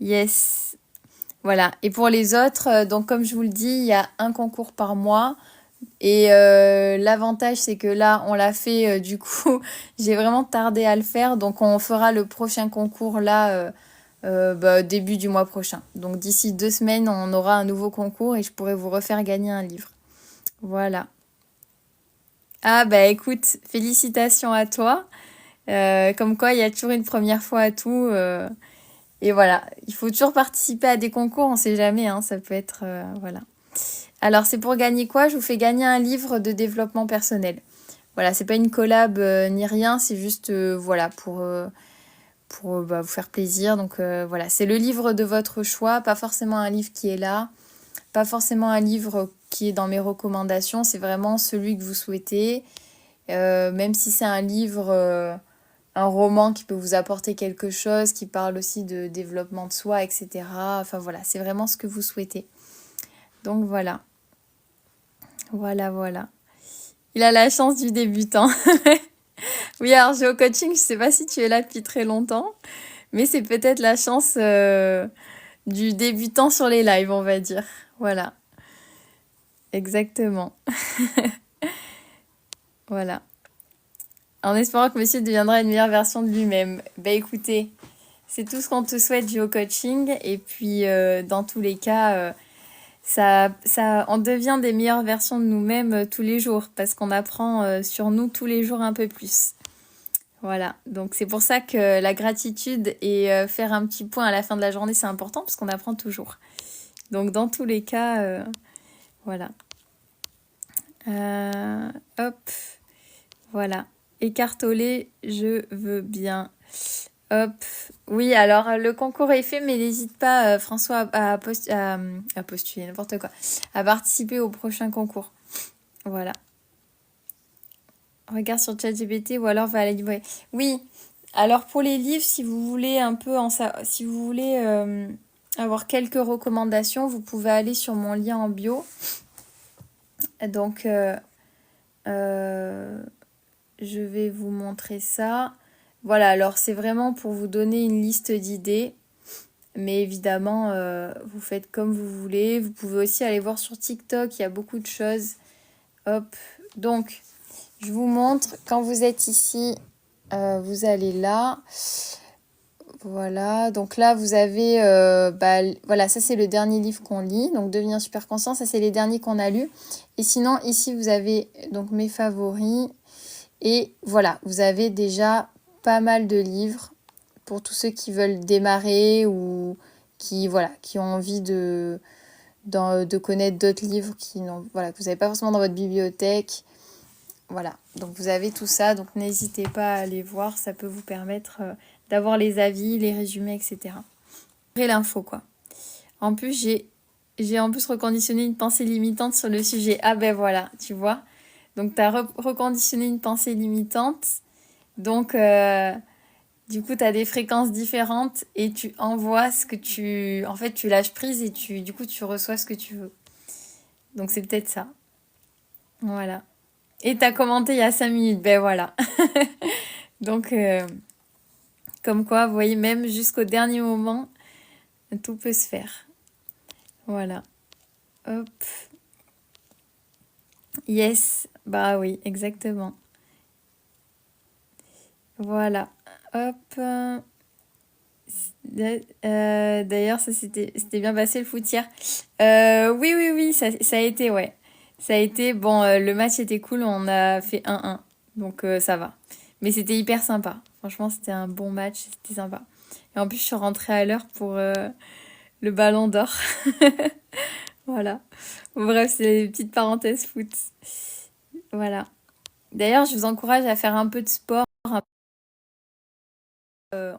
Yes. Voilà. Et pour les autres, donc comme je vous le dis, il y a un concours par mois. Et l'avantage, c'est que là, on l'a fait, du coup, j'ai vraiment tardé à le faire. Donc, on fera le prochain concours là, début du mois prochain. Donc, d'ici 2 semaines, on aura un nouveau concours et je pourrai vous refaire gagner un livre. Voilà. Ah, bah écoute, félicitations à toi. Comme quoi, il y a toujours une première fois à tout. Et voilà, il faut toujours participer à des concours, on sait jamais, hein, ça peut être... voilà. Alors, c'est pour gagner quoi? Je vous fais gagner un livre de développement personnel. Voilà, c'est pas une collab ni rien, c'est juste voilà pour vous faire plaisir. Donc voilà, c'est le livre de votre choix, pas forcément un livre qui est là, pas forcément un livre qui est dans mes recommandations, c'est vraiment celui que vous souhaitez. Même si c'est un livre, un roman qui peut vous apporter quelque chose, qui parle aussi de développement de soi, etc. Enfin voilà, c'est vraiment ce que vous souhaitez. Donc voilà. Voilà. Il a la chance du débutant. Oui, alors Géo Coaching, je sais pas si tu es là depuis très longtemps, mais c'est peut-être la chance du débutant sur les lives, on va dire. Voilà, exactement. Voilà. En espérant que monsieur deviendra une meilleure version de lui-même. Bah écoutez, c'est tout ce qu'on te souhaite, Géo Coaching. Et puis, dans tous les cas, on devient des meilleures versions de nous-mêmes tous les jours, parce qu'on apprend sur nous tous les jours un peu plus. Voilà, donc c'est pour ça que la gratitude et faire un petit point à la fin de la journée, c'est important parce qu'on apprend toujours. Donc dans tous les cas, voilà. Hop, voilà. Écartolé, je veux bien. Hop. Oui, alors le concours est fait, mais n'hésite pas, François, à postuler, n'importe quoi, à participer au prochain concours. Voilà. Regarde sur ChatGPT ou alors va à la librairie. Oui, alors pour les livres, si vous voulez si vous voulez avoir quelques recommandations, vous pouvez aller sur mon lien en bio. Donc, je vais vous montrer ça. Voilà, alors c'est vraiment pour vous donner une liste d'idées. Mais évidemment, vous faites comme vous voulez. Vous pouvez aussi aller voir sur TikTok, il y a beaucoup de choses. Hop, donc, je vous montre. Quand vous êtes ici, vous allez là. Voilà, donc là vous avez, voilà, ça c'est le dernier livre qu'on lit, donc Devenir super conscient, ça c'est les derniers qu'on a lus. Et sinon ici vous avez donc mes favoris et voilà, vous avez déjà pas mal de livres pour tous ceux qui veulent démarrer ou qui ont envie de connaître d'autres livres que vous n'avez pas forcément dans votre bibliothèque. Voilà, donc vous avez tout ça, donc n'hésitez pas à aller voir, ça peut vous permettre d'avoir les avis, les résumés, etc. Et l'info, quoi. En plus, j'ai en plus reconditionné une pensée limitante sur le sujet. Ah ben voilà, tu vois. Donc, tu as reconditionné une pensée limitante. Donc, du coup, tu as des fréquences différentes et tu envoies ce que tu... En fait, tu lâches prise et du coup, tu reçois ce que tu veux. Donc, c'est peut-être ça. Voilà. Et t'as commenté il y a 5 minutes, ben voilà. Donc, comme quoi, vous voyez, même jusqu'au dernier moment, tout peut se faire. Voilà. Hop. Yes. Bah oui, exactement. Voilà. Hop. D'ailleurs, ça c'était bien passé le foot hier. Oui, ça a été, ouais. Ça a été, bon, le match était cool, on a fait 1-1. Donc ça va. Mais c'était hyper sympa. Franchement, c'était un bon match, c'était sympa. Et en plus, je suis rentrée à l'heure pour le ballon d'or. Voilà. Bref, c'est une petite parenthèse foot. Voilà. D'ailleurs, je vous encourage à faire un peu de sport.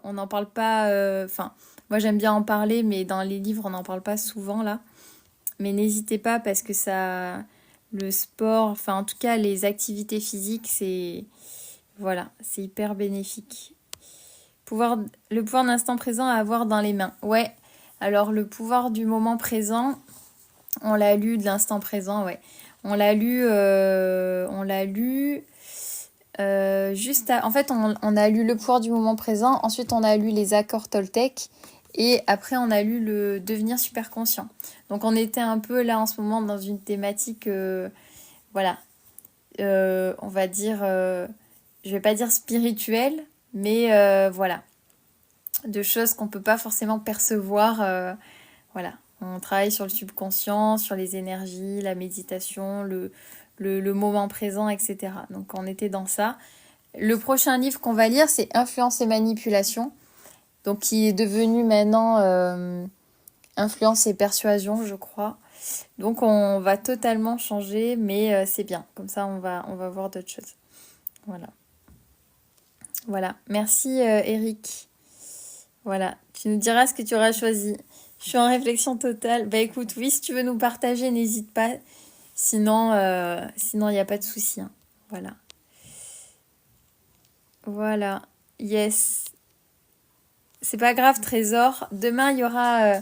On n'en parle pas. Enfin, moi j'aime bien en parler, mais dans les livres, on n'en parle pas souvent là. Mais n'hésitez pas parce que ça, le sport, enfin en tout cas les activités physiques, voilà, c'est hyper bénéfique. Pouvoir, le pouvoir d'instant présent à avoir dans les mains. Ouais. Alors le pouvoir du moment présent, on l'a lu de l'instant présent, ouais. On l'a lu juste en fait, on a lu le pouvoir du moment présent, ensuite on a lu les accords Toltec, et après on a lu le devenir super conscient. Donc on était un peu là en ce moment dans une thématique, voilà, on va dire, je vais pas dire spirituelle, mais voilà, de choses qu'on peut pas forcément percevoir, voilà. On travaille sur le subconscient, sur les énergies, la méditation, le moment présent, etc. Donc on était dans ça. Le prochain livre qu'on va lire, c'est Influence et manipulation, donc qui est devenu maintenant Influence et persuasion, je crois. Donc on va totalement changer, mais c'est bien. Comme ça, on va voir d'autres choses. Voilà. Voilà. Merci Eric. Voilà. Tu nous diras ce que tu auras choisi. Je suis en réflexion totale. Bah écoute, oui, si tu veux nous partager, n'hésite pas. Sinon, il n'y a pas de souci, hein. Voilà. Voilà. Yes. C'est pas grave, Trésor. Demain, il y aura.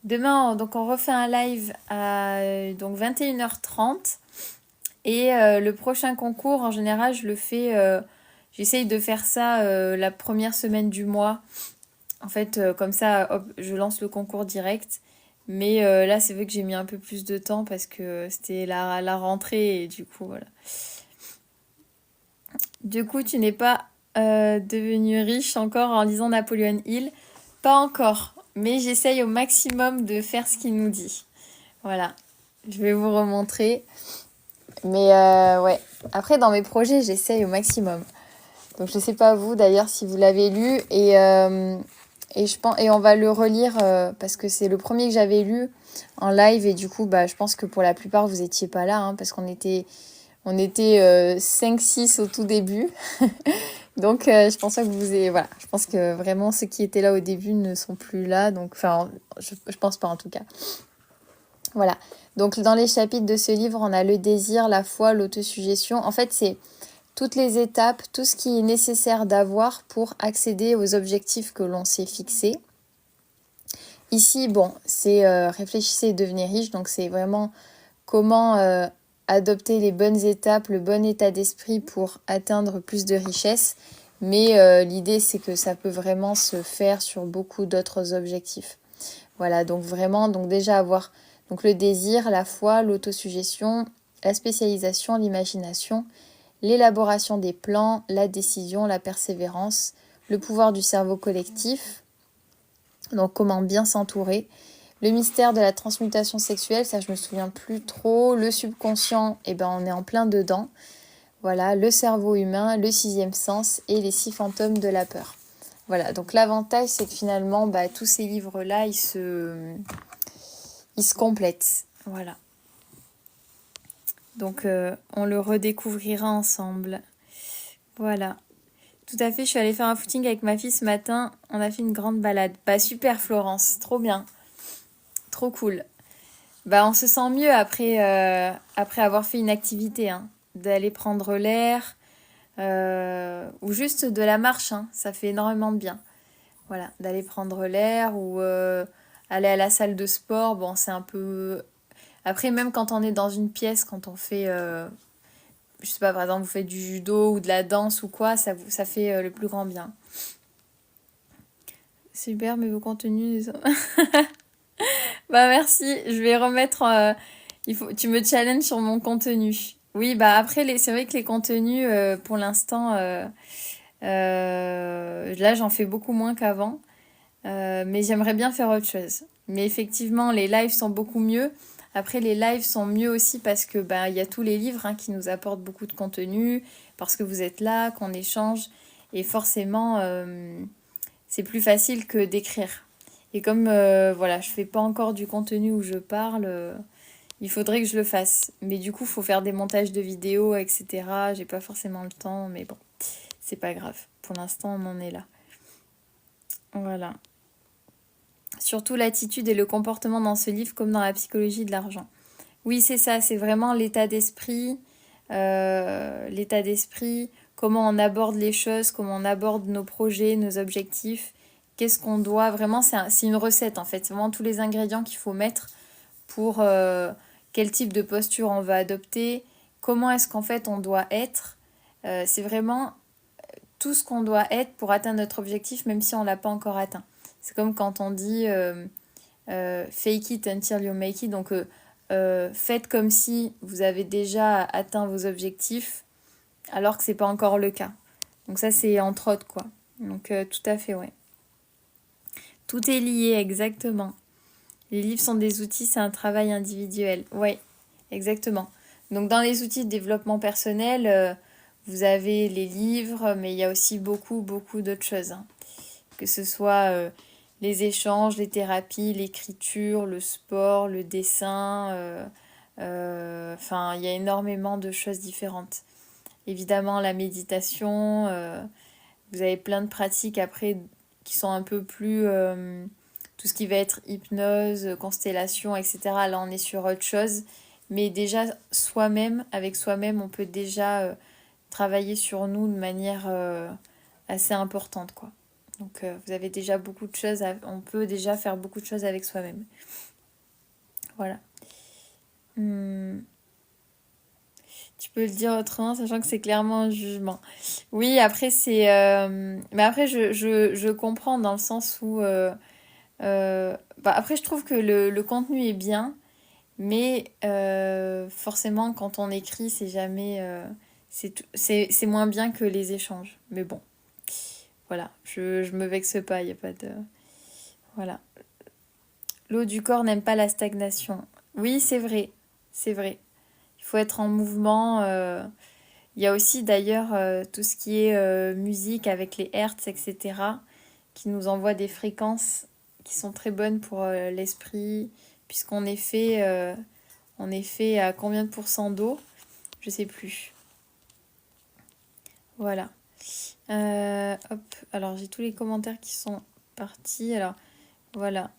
Demain, donc on refait un live à donc 21h30. Et le prochain concours, en général, je le fais. J'essaye de faire ça la première semaine du mois. En fait, comme ça, hop, je lance le concours direct. Mais là, c'est vrai que j'ai mis un peu plus de temps parce que c'était la rentrée et du coup, voilà. Du coup, tu n'es pas devenu riche encore en lisant Napoléon Hill? Pas encore, mais j'essaye au maximum de faire ce qu'il nous dit. Voilà, je vais vous remontrer. Mais ouais, après dans mes projets, j'essaye au maximum. Donc je sais pas vous d'ailleurs si vous l'avez lu et je pense et on va le relire parce que c'est le premier que j'avais lu en live et du coup bah je pense que pour la plupart vous étiez pas là hein, parce qu'on était 5-6 au tout début. Donc je pense pas que vous ayez voilà, je pense que vraiment ceux qui étaient là au début ne sont plus là donc enfin je pense pas en tout cas. Voilà. Donc dans les chapitres de ce livre, on a le désir, la foi, l'autosuggestion. En fait, c'est toutes les étapes, tout ce qui est nécessaire d'avoir pour accéder aux objectifs que l'on s'est fixés. Ici, bon, c'est réfléchissez et devenez riche. Donc c'est vraiment comment adopter les bonnes étapes, le bon état d'esprit pour atteindre plus de richesse. Mais l'idée, c'est que ça peut vraiment se faire sur beaucoup d'autres objectifs. Voilà, donc vraiment, donc déjà avoir donc le désir, la foi, l'autosuggestion, la spécialisation, l'imagination, l'élaboration des plans, la décision, la persévérance, le pouvoir du cerveau collectif, donc comment bien s'entourer, le mystère de la transmutation sexuelle, ça je me souviens plus trop, le subconscient, eh ben on est en plein dedans, voilà, le cerveau humain, le sixième sens et les 6 fantômes de la peur. Voilà, donc l'avantage c'est que finalement bah, tous ces livres-là, ils se complètent. Voilà. Donc on le redécouvrira ensemble. Voilà. Tout à fait, je suis allée faire un footing avec ma fille ce matin. On a fait une grande balade. Bah super Florence, trop bien. Trop cool. Bah on se sent mieux après avoir fait une activité, hein. D'aller prendre l'air. Ou juste de la marche, hein. Ça fait énormément de bien. Voilà, d'aller prendre l'air ou aller à la salle de sport. Bon, c'est un peu... Après, même quand on est dans une pièce, quand on fait, je sais pas, par exemple, vous faites du judo ou de la danse ou quoi, ça fait le plus grand bien. Super, mais vos contenus... Bah merci, je vais remettre... tu me challenges sur mon contenu. Oui, bah après, c'est vrai que les contenus, pour l'instant, là, j'en fais beaucoup moins qu'avant. Mais j'aimerais bien faire autre chose. Mais effectivement, les lives sont beaucoup mieux. Après, les lives sont mieux aussi parce que bah, il y a tous les livres hein, qui nous apportent beaucoup de contenu, parce que vous êtes là, qu'on échange. Et forcément, c'est plus facile que d'écrire. Et comme voilà, je fais pas encore du contenu où je parle, Il faudrait que je le fasse. Mais du coup, il faut faire des montages de vidéos, etc. J'ai pas forcément le temps, mais bon, c'est pas grave. Pour l'instant, on en est là. Voilà. Surtout l'attitude et le comportement dans ce livre, comme dans la psychologie de l'argent. Oui, c'est ça, c'est vraiment l'état d'esprit, comment on aborde les choses, comment on aborde nos projets, nos objectifs, qu'est-ce qu'on doit, vraiment, c'est une recette en fait, c'est vraiment tous les ingrédients qu'il faut mettre pour quel type de posture on va adopter, comment est-ce qu'en fait on doit être, c'est vraiment tout ce qu'on doit être pour atteindre notre objectif, même si on ne l'a pas encore atteint. C'est comme quand on dit fake it until you make it, donc faites comme si vous avez déjà atteint vos objectifs alors que c'est pas encore le cas. Donc ça c'est entre autres quoi. Donc tout à fait ouais. Tout est lié exactement. Les livres sont des outils, c'est un travail individuel. Ouais, exactement. Donc dans les outils de développement personnel, vous avez les livres, mais il y a aussi beaucoup d'autres choses, hein. Que ce soit les échanges, les thérapies, l'écriture, le sport, le dessin. Enfin, il y a énormément de choses différentes. Évidemment, la méditation, vous avez plein de pratiques après qui sont un peu plus... tout ce qui va être hypnose, constellation, etc. Là, on est sur autre chose. Mais déjà, soi-même, avec soi-même, on peut déjà travailler sur nous de manière assez importante, quoi. Donc, vous avez déjà beaucoup de choses, on peut déjà faire beaucoup de choses avec soi-même. Voilà. Tu peux le dire autrement, sachant que c'est clairement un jugement. Oui, après, c'est... Mais après, je comprends dans le sens où... après, je trouve que le contenu est bien, mais forcément, quand on écrit, c'est jamais... c'est moins bien que les échanges. Mais bon, voilà, je me vexe pas, il n'y a pas de... Voilà. L'eau du corps n'aime pas la stagnation. Oui, c'est vrai, c'est vrai. Il faut être en mouvement. Il y a aussi d'ailleurs tout ce qui est musique avec les hertz, etc., qui nous envoie des fréquences qui sont très bonnes pour l'esprit, puisqu'on est fait à combien de pourcents d'eau? Je sais plus. Voilà. Hop, alors j'ai tous les commentaires qui sont partis. Alors voilà.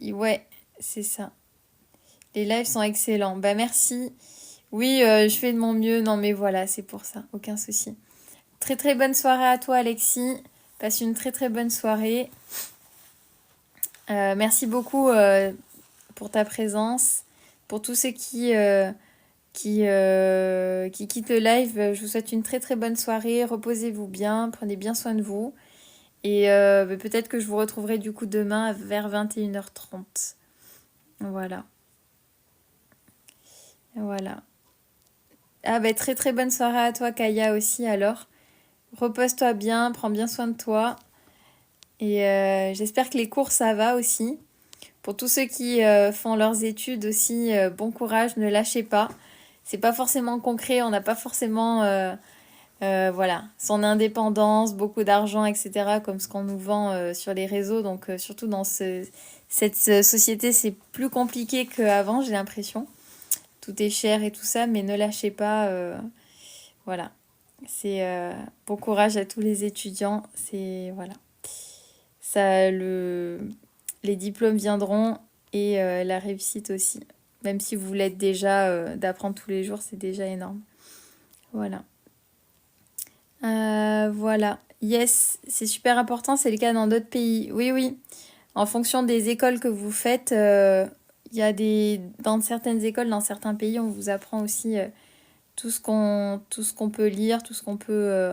Ouais, c'est ça. Les lives sont excellents. Bah merci. Oui, je fais de mon mieux. Non mais voilà, c'est pour ça. Aucun souci. Très très bonne soirée à toi Alexis. Passe une très très bonne soirée. Merci beaucoup pour ta présence. Pour tous ceux qui quittent le live, je vous souhaite une très très bonne soirée. Reposez-vous bien, prenez bien soin de vous. Et peut-être que je vous retrouverai du coup demain vers 21h30. Voilà. Voilà. Ah bah très très bonne soirée à toi Kaya aussi alors. Repose-toi bien, prends bien soin de toi. Et j'espère que les cours ça va aussi. Pour tous ceux qui font leurs études aussi, bon courage, ne lâchez pas. C'est pas forcément concret, on n'a pas forcément voilà, son indépendance, beaucoup d'argent, etc. comme ce qu'on nous vend sur les réseaux. Donc surtout dans cette société, c'est plus compliqué qu'avant, j'ai l'impression. Tout est cher et tout ça, mais ne lâchez pas. Voilà. C'est bon courage à tous les étudiants. C'est voilà. Ça, les diplômes viendront et la réussite aussi. Même si vous l'êtes déjà, d'apprendre tous les jours, c'est déjà énorme. Voilà. Voilà. Yes, c'est super important, c'est le cas dans d'autres pays. Oui, oui. En fonction des écoles que vous faites, il y a dans certaines écoles, dans certains pays, on vous apprend aussi tout ce qu'on peut lire, tout ce qu'on peut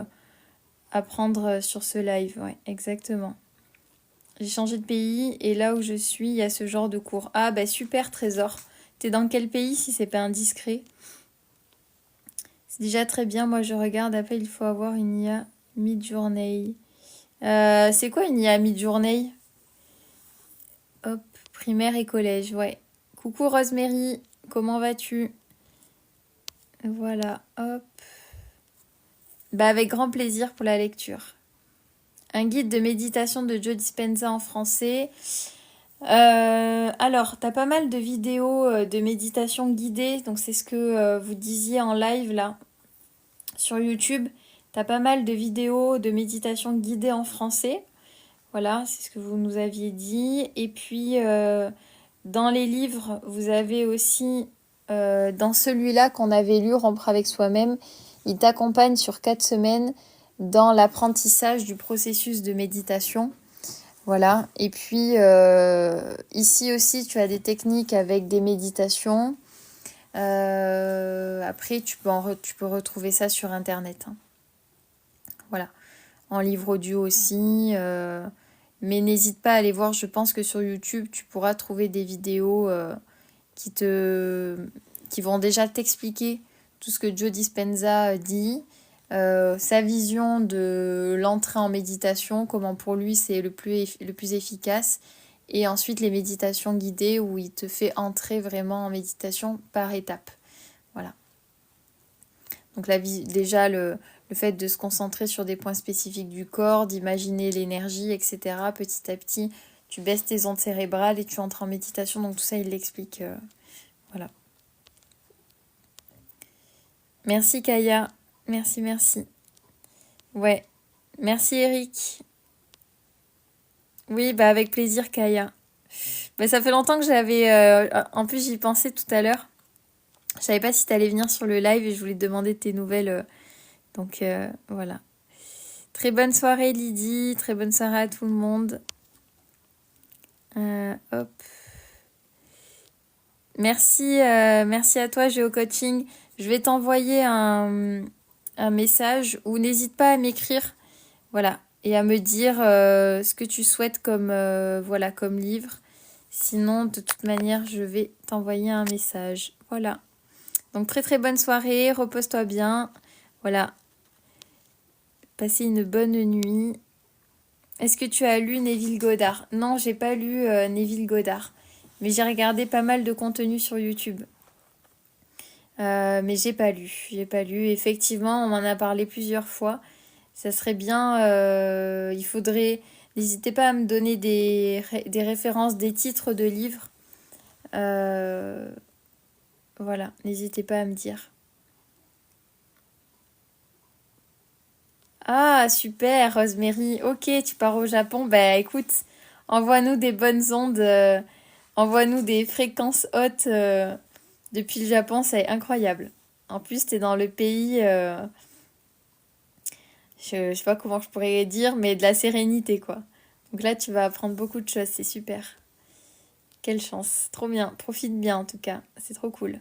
apprendre sur ce live. Ouais, exactement. J'ai changé de pays et là où je suis, il y a ce genre de cours. Ah bah super Trésor. T'es dans quel pays si c'est pas indiscret? C'est déjà très bien. Moi je regarde. Après il faut avoir une IA mid-journée. C'est quoi une IA mid-journée? Hop, primaire et collège. Ouais. Coucou Rosemary, comment vas-tu? Voilà, hop. Bah avec grand plaisir pour la lecture. Un guide de méditation de Joe Dispenza en français. Alors, t'as pas mal de vidéos de méditation guidée, donc c'est ce que vous disiez en live là sur YouTube. T'as pas mal de vidéos de méditation guidée en français. Voilà, c'est ce que vous nous aviez dit. Et puis, dans les livres, vous avez aussi, dans celui-là qu'on avait lu, Rompre avec soi-même, il t'accompagne sur 4 semaines dans l'apprentissage du processus de méditation. Voilà. Et puis, ici aussi, tu as des techniques avec des méditations. Après, tu peux retrouver ça sur Internet, hein. Voilà. En livre audio aussi. Mais n'hésite pas à aller voir. Je pense que sur YouTube, tu pourras trouver des vidéos qui te, qui vont déjà t'expliquer tout ce que Joe Dispenza dit, sa vision de l'entrée en méditation, comment pour lui c'est le plus efficace, et ensuite les méditations guidées où il te fait entrer vraiment en méditation par étapes. Voilà. Donc déjà le fait de se concentrer sur des points spécifiques du corps, d'imaginer l'énergie, etc. Petit à petit, tu baisses tes ondes cérébrales et tu entres en méditation. Donc tout ça, il l'explique. Voilà. Merci Kaya. Merci, merci. Ouais. Merci Eric. Oui, bah avec plaisir Kaya. Bah, ça fait longtemps que j'avais... En plus, j'y pensais tout à l'heure. Je savais pas si t'allais venir sur le live et je voulais te demander tes nouvelles. Donc voilà. Très bonne soirée Lydie. Très bonne soirée à tout le monde. Hop. Merci, merci à toi GeoCoaching. Je vais t'envoyer un message ou n'hésite pas à m'écrire. Voilà. Et à me dire ce que tu souhaites comme, voilà, comme livre. Sinon, de toute manière, je vais t'envoyer un message. Voilà. Donc, très très bonne soirée. Repose-toi bien. Voilà. Passez une bonne nuit. Est-ce que tu as lu Neville Goddard? Non, j'ai pas lu Neville Goddard. Mais j'ai regardé pas mal de contenu sur YouTube. Mais j'ai pas lu. J'ai pas lu. Effectivement, on m'en a parlé plusieurs fois. Ça serait bien. Il faudrait. N'hésitez pas à me donner des références, des titres de livres. Voilà, n'hésitez pas à me dire. Ah, super, Rosemary. Ok, tu pars au Japon. Bah écoute, envoie-nous des bonnes ondes. Envoie-nous des fréquences hautes depuis le Japon, c'est incroyable. En plus, t'es dans le pays, je sais pas comment je pourrais dire, mais de la sérénité, quoi. Donc là, tu vas apprendre beaucoup de choses, c'est super. Quelle chance, trop bien. Profite bien en tout cas, c'est trop cool.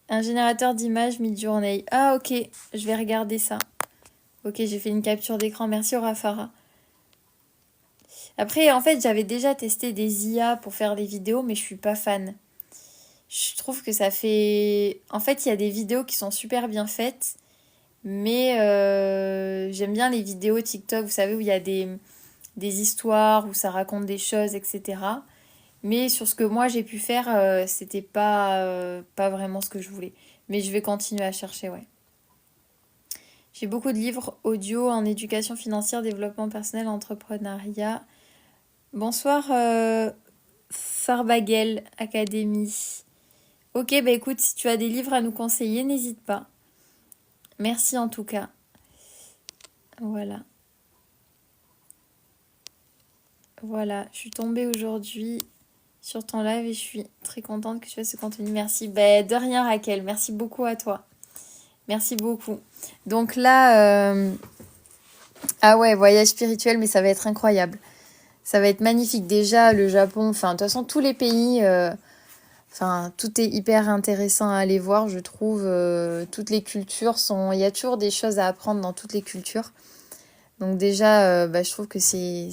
Un générateur d'images mid-journée. Ah ok, je vais regarder ça. Ok, j'ai fait une capture d'écran, merci Rafara. Après, en fait, j'avais déjà testé des IA pour faire des vidéos, mais je suis pas fan. Je trouve que ça fait... En fait, il y a des vidéos qui sont super bien faites, mais j'aime bien les vidéos TikTok, vous savez, où il y a des histoires, où ça raconte des choses, etc. Mais sur ce que moi j'ai pu faire, c'était pas vraiment ce que je voulais. Mais je vais continuer à chercher, ouais. J'ai beaucoup de livres audio en éducation financière, développement personnel, entrepreneuriat. Bonsoir, Farbagel Academy. Ok, bah écoute, si tu as des livres à nous conseiller, n'hésite pas. Merci en tout cas. Voilà. Voilà, je suis tombée aujourd'hui sur ton live et je suis très contente que tu fasses ce contenu. Merci. Bah, de rien, Raquel. Merci beaucoup à toi. Merci beaucoup. Donc là, ah ouais, voyage spirituel, mais ça va être incroyable. Ça va être magnifique. Déjà, le Japon, enfin, de toute façon, tous les pays, enfin, tout est hyper intéressant à aller voir, je trouve. Toutes les cultures sont... Il y a toujours des choses à apprendre dans toutes les cultures. Donc déjà, bah, je trouve que c'est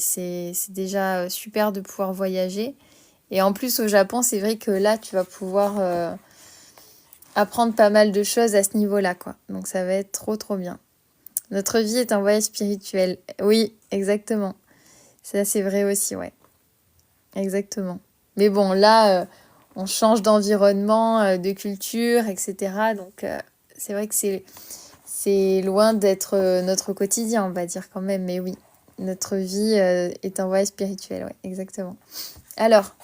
déjà super de pouvoir voyager. Et en plus, au Japon, c'est vrai que là, tu vas pouvoir apprendre pas mal de choses à ce niveau-là, quoi. Donc ça va être trop, trop bien. Notre vie est un voyage spirituel. Oui, exactement. Ça, c'est vrai aussi, ouais. Exactement. Mais bon, là, on change d'environnement, de culture, etc. Donc c'est vrai que c'est loin d'être notre quotidien, on va dire quand même. Mais oui. notre vie est un voyage spirituel, ouais, exactement. Alors,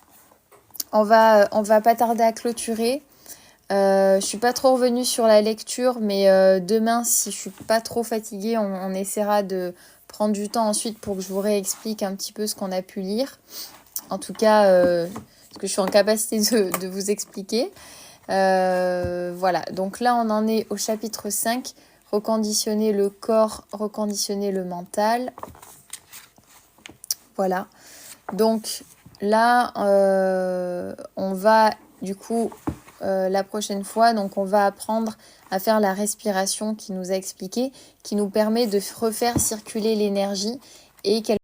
on va pas tarder à clôturer. Je suis pas trop revenue sur la lecture, mais demain, si je suis pas trop fatiguée, on essaiera de prendre du temps ensuite pour que je vous réexplique un petit peu ce qu'on a pu lire. En tout cas, ce que je suis en capacité de vous expliquer. Voilà, donc là on en est au chapitre 5, reconditionner le corps, reconditionner le mental. Voilà, donc là on va du coup la prochaine fois, donc on va apprendre à faire la respiration qui nous a expliqué, qui nous permet de refaire circuler l'énergie et qu'elle